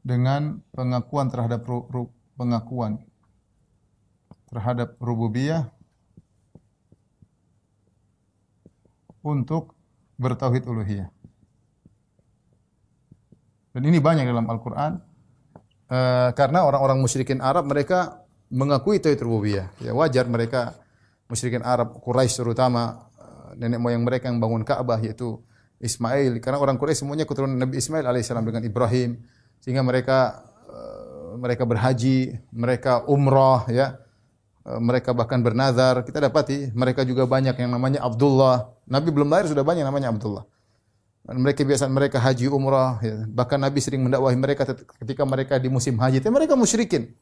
dengan pengakuan terhadap rububiyah untuk bertauhid uluhiyah. Dan ini banyak dalam Al-Quran karena orang-orang musyrikin Arab mereka mengakui tauhid rububiyah. Ya, wajar mereka musyrikin Arab, Quraisy terutama, nenek moyang mereka yang bangun Ka'bah yaitu Ismail, karena orang Quraisy semuanya keturunan Nabi Ismail alaihissalam dengan Ibrahim, sehingga mereka berhaji, mereka umrah ya. Mereka bahkan bernazar. Kita dapati mereka juga banyak yang namanya Abdullah. Nabi belum lahir sudah banyak namanya Abdullah. Mereka haji umrah ya. Bahkan Nabi sering mendakwahi mereka ketika mereka di musim haji. Tapi mereka musyrikin.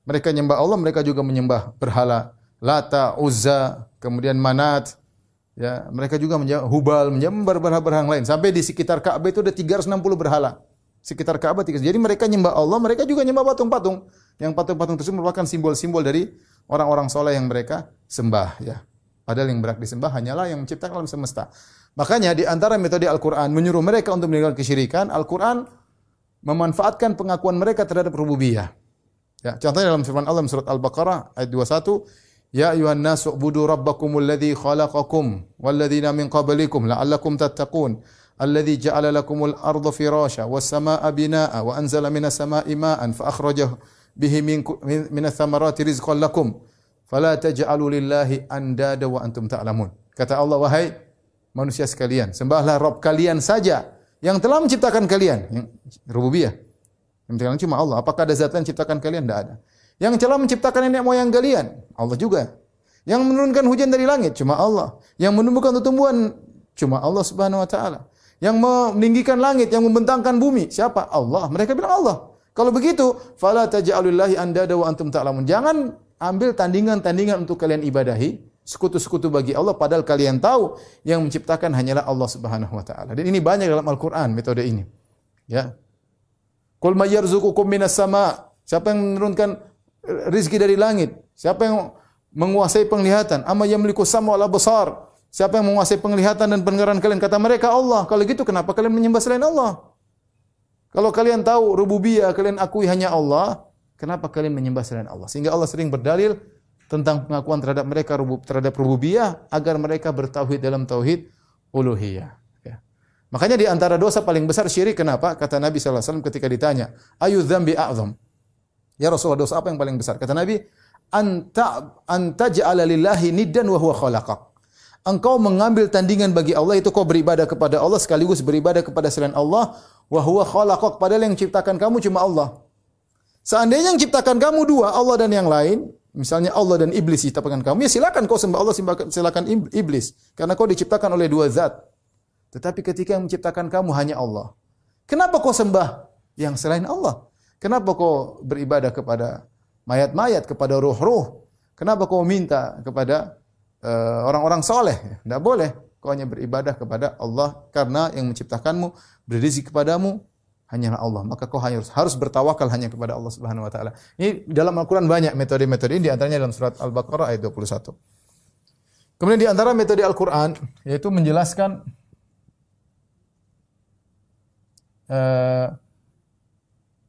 Mereka menyembah Allah, mereka juga menyembah berhala, Lata, Uzza, kemudian Manat. Ya, mereka juga menyembah Hubal, menyembah berhala-berhala lain. Sampai di sekitar Ka'bah itu ada 360 berhala. Sekitar Ka'bah. Jadi mereka menyembah Allah, mereka juga menyembah patung-patung. Yang patung-patung tersebut merupakan simbol-simbol dari orang-orang soleh yang mereka sembah ya. Padahal yang berhak disembah hanyalah yang menciptakan alam semesta. Makanya di antara metode Al-Quran menyuruh mereka untuk meninggalkan kesyirikan, Al-Quran memanfaatkan pengakuan mereka terhadap rububiyah. Ya, contohnya dalam firman Allah surat Al-Baqarah ayat 21, Ya ayuhan nasu ubudu rabbakumul ladzi khalaqakum wal ladzina min qablikum la'allakum tattaqun. Alladzi ja'ala lakumul arda firasya was samaa'a binaa'a wa anzala minas samaa'i maa'an fa akhraja bihi minas thamarati rizqan lakum fala taj'alu lillahi andada wa antum ta'lamun. Kata Allah, wahai manusia sekalian, sembahlah Rabb kalian saja yang telah menciptakan kalian. Yang rububiyah. Yang menciptakan cuma Allah. Apakah ada zat lain menciptakan kalian? Tidak ada. Yang telah menciptakan nenek moyang kalian, Allah juga. Yang menurunkan hujan dari langit cuma Allah. Yang menumbuhkan tumbuhan cuma Allah Subhanahu wa taala. Yang meninggikan langit, yang membentangkan bumi, siapa? Allah. Mereka bilang Allah. Kalau begitu, fala taj'alulillahi andada wa antum ta'lamun. Jangan ambil tandingan-tandingan untuk kalian ibadahi, sekutu-sekutu bagi Allah padahal kalian tahu yang menciptakan hanyalah Allah Subhanahu wa taala. Dan ini banyak dalam Al-Qur'an metode ini. Ya. Qul may yarzuqukum minas sama'. Siapa yang menurunkan rizki dari langit? Siapa yang menguasai penglihatan? Amma yamliku sam'a wal absar. Siapa yang menguasai penglihatan dan pendengaran kalian? Kata mereka Allah. Kalau gitu kenapa kalian menyembah selain Allah? Kalau kalian tahu rububiyah, kalian akui hanya Allah, kenapa kalian menyembah selain Allah? Sehingga Allah sering berdalil tentang pengakuan terhadap mereka terhadap rububiyah agar mereka bertauhid dalam tauhid uluhiyah. Ya. Makanya di antara dosa paling besar syirik, kenapa? Kata Nabi SAW ketika ditanya, ayu dzambi a'zam? Ya Rasulullah, dosa apa yang paling besar? Kata Nabi, anta ja'ala lillahi niddan wa huwa khalaqak. Engkau mengambil tandingan bagi Allah, itu kau beribadah kepada Allah sekaligus beribadah kepada selain Allah, wa huwa khalaqak, padahal yang menciptakan kamu cuma Allah. Seandainya yang menciptakan kamu dua, Allah dan yang lain, misalnya Allah dan iblis ciptakan kamu, ya silakan kau sembah Allah, silakan iblis, karena kau diciptakan oleh dua zat. Tetapi ketika yang menciptakan kamu hanya Allah, kenapa kau sembah yang selain Allah? Kenapa kau beribadah kepada mayat-mayat, kepada ruh-ruh? Kenapa kau minta kepada orang-orang soleh? Tidak boleh. Kau hanya beribadah kepada Allah karena yang menciptakanmu, beri rezeki kepadamu hanyalah Allah. Maka kau harus bertawakal hanya kepada Allah Subhanahu wa taala. Ini dalam Al-Qur'an banyak metode-metode ini, di antaranya dalam surat Al-Baqarah ayat 21. Kemudian di antara metode Al-Qur'an yaitu menjelaskan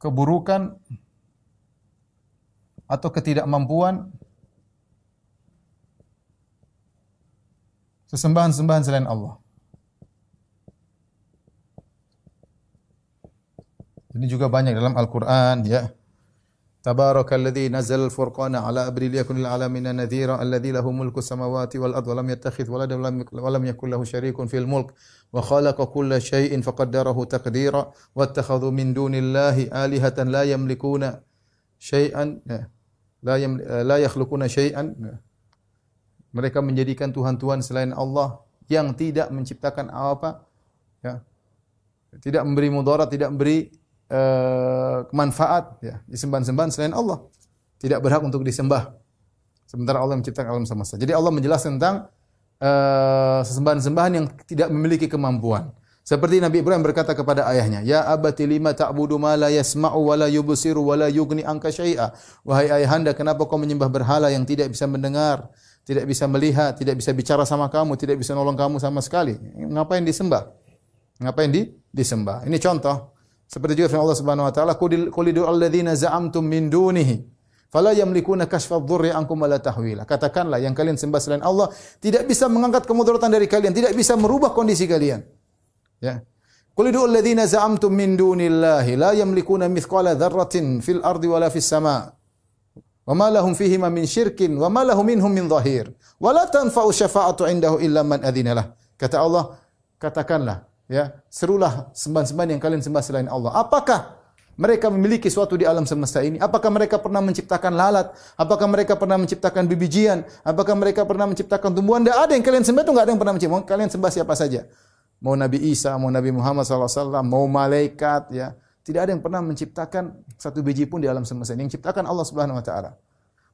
keburukan atau ketidakmampuan sesembahan-sembahan selain Allah. Ini juga banyak dalam Al-Qur'an, ya. Tabarakalladzi nazzala al-furqana ala abdihi liyakuna lil alamin nadhira alladzi lahu mulku samawati wal ardi wa lam yattakhidh waladan wa lam yakul lahu sharikun fil mulk wa khalaqa kulla shay'in faqaddarahu taqdira wattakhadhu min dunillahi alihatan la yamlikuna syai'an la yakhluquna syai'an. Mereka menjadikan tuhan-tuhan selain Allah yang tidak menciptakan apa, ya. Tidak memberi mudarat, tidak memberi manfaat, ya. Disembah-sembahan selain Allah, tidak berhak untuk disembah. Sementara Allah menciptakan alam semesta. Jadi Allah menjelaskan tentang sesembahan-sembahan yang tidak memiliki kemampuan. Seperti Nabi Ibrahim berkata kepada ayahnya, "Ya abati lima ta'budu ma la yasma'u wa la yubsiru wa la yughni anka syai'a." Wahai ayahanda, kenapa kau menyembah berhala yang tidak bisa mendengar, tidak bisa melihat, tidak bisa bicara sama kamu, tidak bisa nolong kamu sama sekali? Ngapain disembah? Ngapain disembah? Ini contoh. Seperti juga firman Allah Subhanahu wa taala, "Qul lidu alladzina za'amtum min dunihi fala yamlikuna kashfa dhurri ankum wala tahwila." Katakanlah yang kalian sembah selain Allah tidak bisa mengangkat kemudaratan dari kalian, tidak bisa merubah kondisi kalian. Ya. Qul lidu alladzina za'amtum min dunillahi la yamlikuna mithqala dzarratin fil ardi wala fis sama'. Wa ma lahum fihima min syirkin wa ma lahum minhum min dhahir wa la tanfa'u syafa'atu 'indahu illa man adzina lah. Kata Allah, katakanlah, ya, serulah sembahan-sembahan yang kalian sembah selain Allah. Apakah mereka memiliki suatu di alam semesta ini? Apakah mereka pernah menciptakan lalat? Apakah mereka pernah menciptakan bibijian? Apakah mereka pernah menciptakan tumbuhan? Tidak ada yang kalian sembah itu, tidak ada yang pernah menciptakan. Kalian sembah siapa saja. Mau Nabi Isa, mau Nabi Muhammad SAW, mau malaikat, ya. Tidak ada yang pernah menciptakan satu biji pun di alam semesta ini. Yang ciptakan Allah Subhanahu wa taala.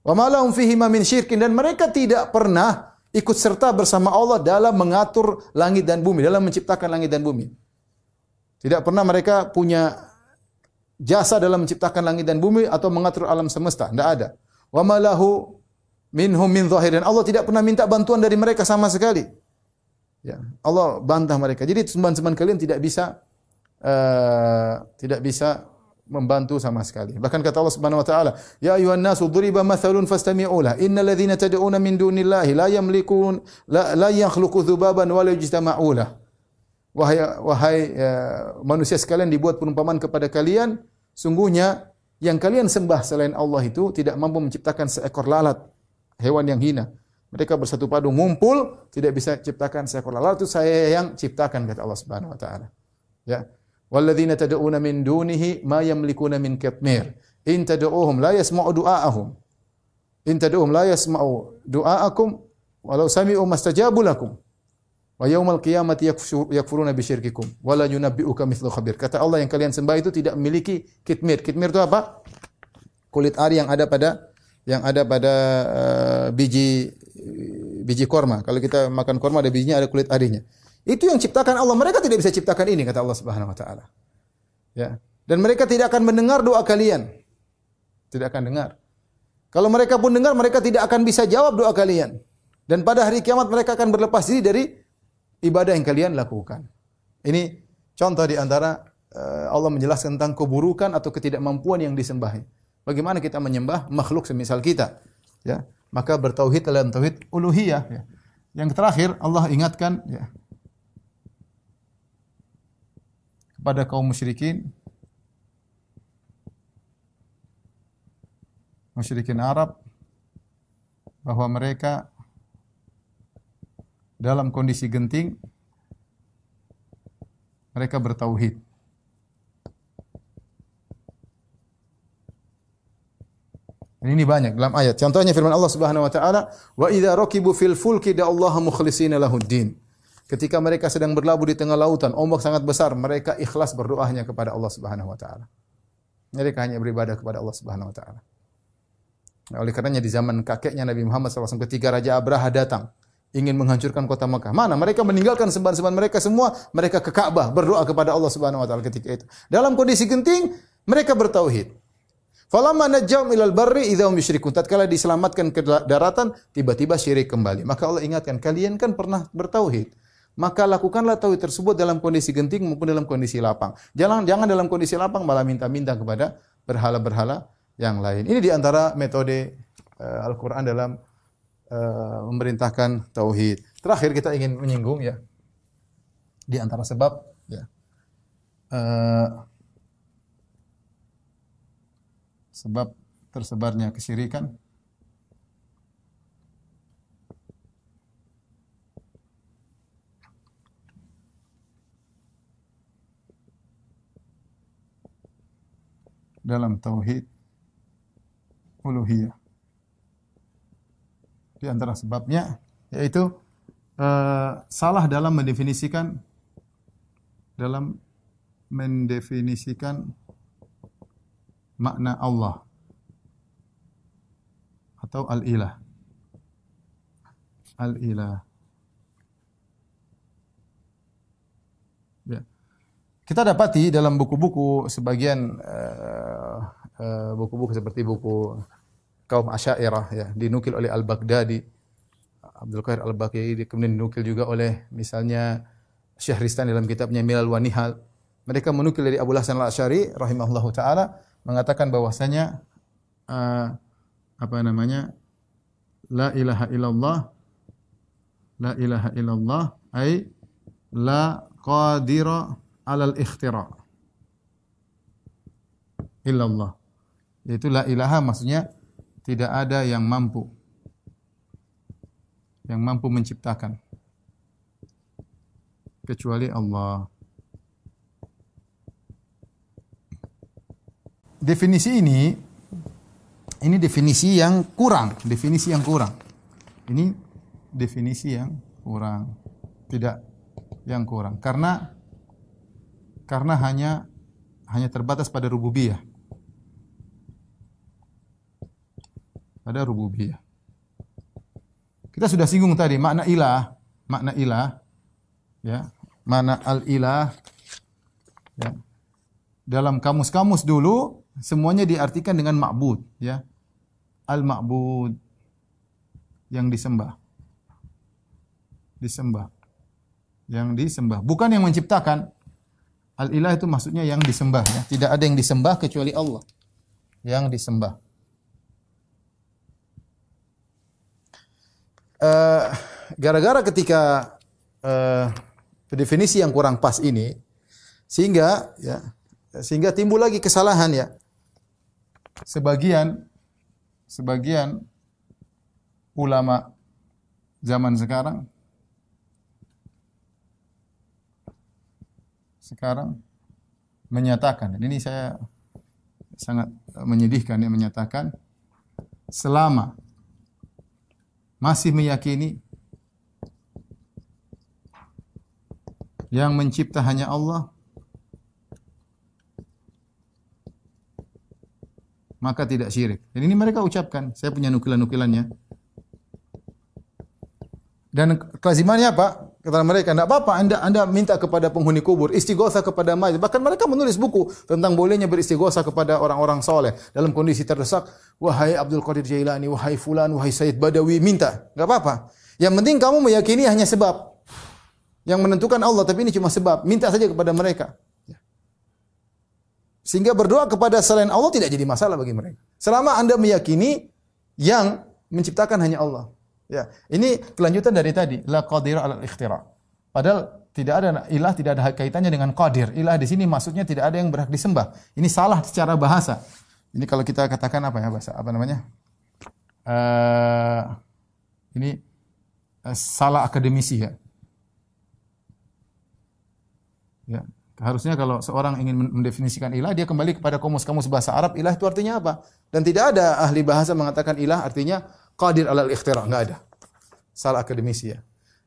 Wa ma lahum fihima min syirkin, dan mereka tidak pernah ikut serta bersama Allah dalam mengatur langit dan bumi, dalam menciptakan langit dan bumi. Tidak pernah mereka punya jasa dalam menciptakan langit dan bumi atau mengatur alam semesta, tidak ada. Wa ma lahu minhum min dhahir, dan Allah tidak pernah minta bantuan dari mereka sama sekali. Ya, Allah bantah mereka. Jadi sembahan-sembahan kalian tidak bisa membantu sama sekali. Bahkan kata Allah Subhanahu wa taala, "Ya ayyuhan nasu duriba mathalun fastami'u lahu. Innal ladzina tad'una min dunillahi la yamlikun la yakhluqu dzubaban wa la yajtama'u lahu." Wahai manusia sekalian, dibuat perumpamaan kepada kalian, sungguhnya yang kalian sembah selain Allah itu tidak mampu menciptakan seekor lalat, hewan yang hina. Mereka bersatu padu ngumpul, tidak bisa ciptakan seekor lalat. Itu saya yang ciptakan, kata Allah Subhanahu wa taala. Ya. Walladzina tad'una min dunihi ma yamlikuna min qitmir. In tad'uuhum la yasma'u du'aahum. In tad'uuhum la yasma'u du'aakum walau sami'u mastajabu lakum. Wa yaumal qiyamati yakfuruna bi syirkikum wa la yunabbi'uka mithlu khabir. Kata Allah, yang kalian sembah itu tidak memiliki qitmir. Qitmir itu apa? Kulit ari yang ada pada biji korma. Kalau kita makan korma ada bijinya, ada kulit arinya. Itu yang ciptakan Allah. Mereka tidak bisa ciptakan ini, kata Allah Subhanahu wa taala. Ya. Dan mereka tidak akan mendengar doa kalian. Tidak akan dengar. Kalau mereka pun dengar, mereka tidak akan bisa jawab doa kalian. Dan pada hari kiamat mereka akan berlepas diri dari ibadah yang kalian lakukan. Ini contoh di antara Allah menjelaskan tentang keburukan atau ketidakmampuan yang disembahi. Bagaimana kita menyembah makhluk semisal kita, ya. Maka bertauhid dalam tauhid uluhiyah, ya. Yang terakhir Allah ingatkan, ya, kepada kaum musyrikin Arab bahwa mereka dalam kondisi genting mereka bertauhid. Ini banyak dalam ayat. Contohnya firman Allah Subhanahu wa taala, "Wa idza rakibu fil fulki da'allaha mukhlishina lahuddin." Ketika mereka sedang berlabuh di tengah lautan, ombak sangat besar, mereka ikhlas berdoa hanya kepada Allah Subhanahu wa taala. Mereka hanya beribadah kepada Allah Subhanahu wa taala. Nah, oleh karenanya di zaman kakeknya Nabi Muhammad SAW ketika Raja Abraha datang ingin menghancurkan kota Makkah, mana mereka meninggalkan sembahan-sembahan mereka semua, mereka ke Ka'bah berdoa kepada Allah Subhanahu wa taala ketika itu. Dalam kondisi genting, mereka bertauhid. Falamma najjahum ilal barri idza hum yusyrikun. Tatkala diselamatkan ke daratan, tiba-tiba syirik kembali. Maka Allah ingatkan, kalian kan pernah bertauhid. Maka lakukanlah tauhid tersebut dalam kondisi genting maupun dalam kondisi lapang. Jangan dalam kondisi lapang malah minta-minta kepada berhala-berhala yang lain. Ini di antara metode Al-Qur'an dalam memerintahkan tauhid. Terakhir kita ingin menyinggung, ya, di antara sebab, ya, sebab tersebarnya kesyirikan dalam tauhid uluhiyah. Di antara sebabnya yaitu salah dalam mendefinisikan makna Allah atau al-ilah. Al-ilah. Ya. Kita dapati dalam buku-buku sebagian buku-buku seperti buku kaum Asy'ariyah, ya, dinukil oleh Al-Baghdadi, Abdul Qahir Al-Baghdadi, kemudian dinukil juga oleh misalnya Syahristan dalam kitabnya Milal wa Nihal. Mereka menukil dari Abu Hasan Al-Asy'ari rahimahullahu taala mengatakan bahwasanya la ilaha illallah ay la qadira 'alal ikhtira illallah. Yaitu la ilaha maksudnya tidak ada yang mampu menciptakan kecuali Allah. Definisi ini definisi yang kurang. Ini definisi yang kurang. Tidak yang kurang. Karena hanya terbatas pada rububiyah. Pada rububiyah. Kita sudah singgung tadi makna ilah, ya, makna al-ilah, ya. Dalam kamus-kamus dulu semuanya diartikan dengan ma'bud, ya. Al-ma'bud, yang disembah. Yang disembah, bukan yang menciptakan. Al-ilah itu maksudnya yang disembah, ya. Tidak ada yang disembah kecuali Allah. Yang disembah. Gara-gara ketika definisi yang kurang pas ini, sehingga timbul lagi kesalahan, ya. Sebagian ulama zaman sekarang menyatakan, dan ini saya sangat menyedihkan, ya, menyatakan selama masih meyakini yang mencipta hanya Allah, maka tidak syirik. Dan ini mereka ucapkan, saya punya nukilan-nukilannya. Dan kelazimannya apa? Kata mereka, tidak apa-apa Anda minta kepada penghuni kubur, istighosah kepada mayit. Bahkan mereka menulis buku tentang bolehnya beristighosah kepada orang-orang soleh dalam kondisi terdesak. Wahai Abdul Qadir Jailani, wahai fulan, wahai Sayyid Badawi, minta. Enggak apa-apa. Yang penting kamu meyakini hanya sebab. Yang menentukan Allah, tapi ini cuma sebab. Minta saja kepada mereka. Sehingga berdoa kepada selain Allah tidak jadi masalah bagi mereka. Selama Anda meyakini yang menciptakan hanya Allah. Ya, ini kelanjutan dari tadi, la qadir 'alal ikhtira'. Padahal tidak ada ilah, tidak ada kaitannya dengan qadir. Ilah di sini maksudnya tidak ada yang berhak disembah. Ini salah secara bahasa. Ini kalau kita katakan apa ya bahasa apa namanya? Ini salah akademisi ya. Ya. Harusnya kalau seorang ingin mendefinisikan ilah, dia kembali kepada kamus-kamus bahasa Arab, ilah itu artinya apa? Dan tidak ada ahli bahasa mengatakan ilah artinya qadir 'alal ikhtira', enggak ada. Salah akademisi ya.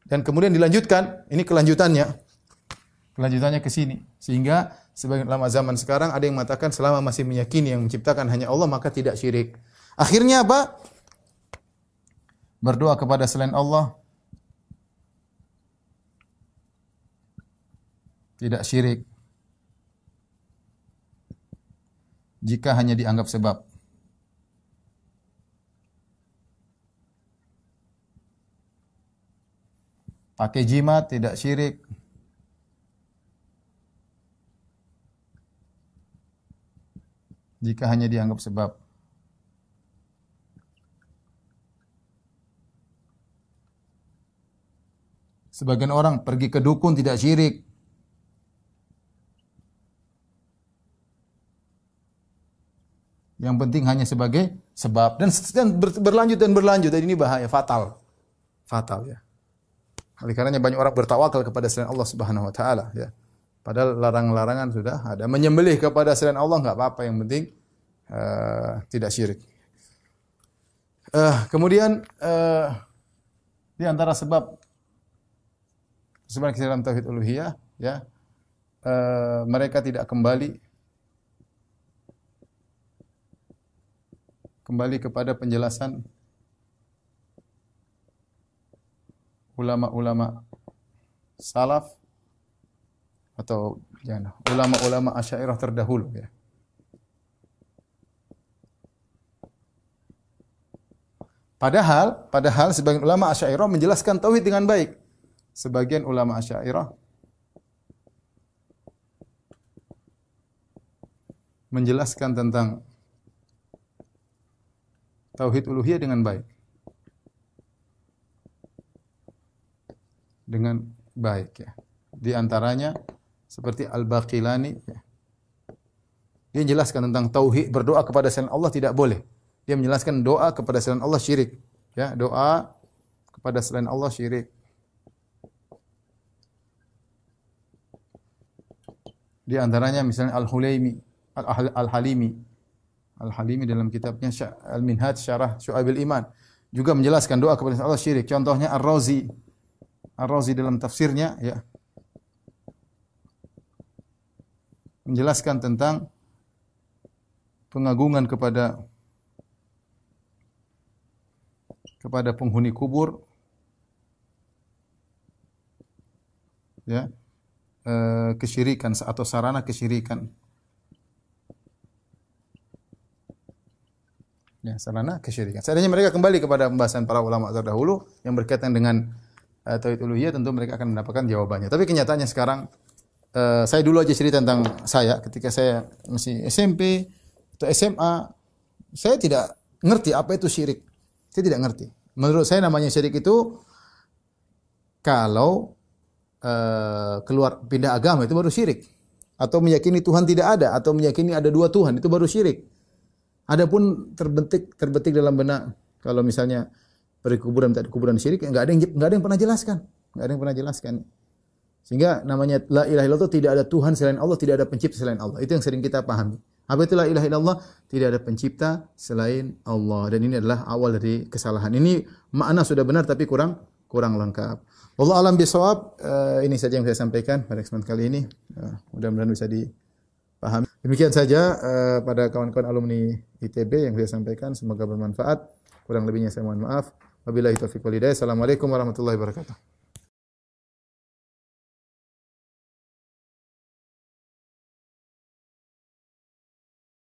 Dan kemudian dilanjutkan, ini kelanjutannya. Kelanjutannya ke sini. Sehingga sebagian ulama zaman sekarang ada yang mengatakan selama masih meyakini yang menciptakan hanya Allah, maka tidak syirik. Akhirnya apa? Berdoa kepada selain Allah tidak syirik jika hanya dianggap sebab. Pakai jimat tidak syirik jika hanya dianggap sebab. Sebagian orang pergi ke dukun tidak syirik. Yang penting hanya sebagai sebab dan berlanjut dan berlanjut, dan ini bahaya, fatal. Fatal ya. Oleh karenanya banyak orang bertawakal kepada selain Allah Subhanahu wa taala ya. Padahal larangan-larangan sudah ada. Menyembelih kepada selain Allah enggak apa-apa, yang penting tidak syirik. Kemudian di antara sebab sebenarnya dalam tauhid uluhiyah ya, mereka tidak kembali kepada penjelasan ulama-ulama salaf atau ulama-ulama Asy'ariyah terdahulu ya. Padahal sebagian ulama Asy'ariyah menjelaskan tauhid dengan baik. Sebagian ulama Asy'ariyah menjelaskan tentang tauhid uluhiyah dengan baik. Dengan baik ya. Di antaranya seperti Al-Baqilani ya. Dia menjelaskan tentang tauhid, berdoa kepada selain Allah tidak boleh. Dia menjelaskan doa kepada selain Allah syirik ya, doa kepada selain Allah syirik. Di antaranya misalnya Al-Hulaimi, Al-Halimi dalam kitabnya Al-Minhaj Syarah Syu'abil Iman juga menjelaskan doa kepada Allah syirik. Contohnya Ar-Razi dalam tafsirnya ya menjelaskan tentang pengagungan kepada penghuni kubur ya, kesyirikan atau sarana kesyirikan. Ya, sarana kesyirikan. Seandainya mereka kembali kepada pembahasan para ulama terdahulu yang berkaitan dengan tauhid uluhiyah, tentu mereka akan mendapatkan jawabannya. Tapi kenyataannya sekarang, saya dulu aja cerita tentang saya ketika saya masih SMP atau SMA, saya tidak ngerti apa itu syirik. Saya tidak ngerti. Menurut saya namanya syirik itu kalau keluar pindah agama itu baru syirik. Atau meyakini Tuhan tidak ada, atau meyakini ada dua Tuhan, itu baru syirik. Adapun terbetik dalam benak, kalau misalnya perikuburan tak ada kuburan syirik, enggak ada yang pernah jelaskan. Sehingga namanya la ilaha illallah itu tidak ada Tuhan selain Allah, tidak ada pencipta selain Allah. Itu yang sering kita pahami. Apa itu la ilaha illallah? Tidak ada pencipta selain Allah. Dan ini adalah awal dari kesalahan. Ini makna sudah benar tapi kurang lengkap. Wallahu a'lam bishawab. Ini saja yang saya sampaikan pada kesempatan kali ini. Mudah-mudahan bisa dipahami. Demikian saja pada kawan-kawan alumni ITB yang saya sampaikan, semoga bermanfaat. Kurang lebihnya saya mohon maaf. Wabillahi taufiq wal hidayah. Assalamualaikum warahmatullahi wabarakatuh.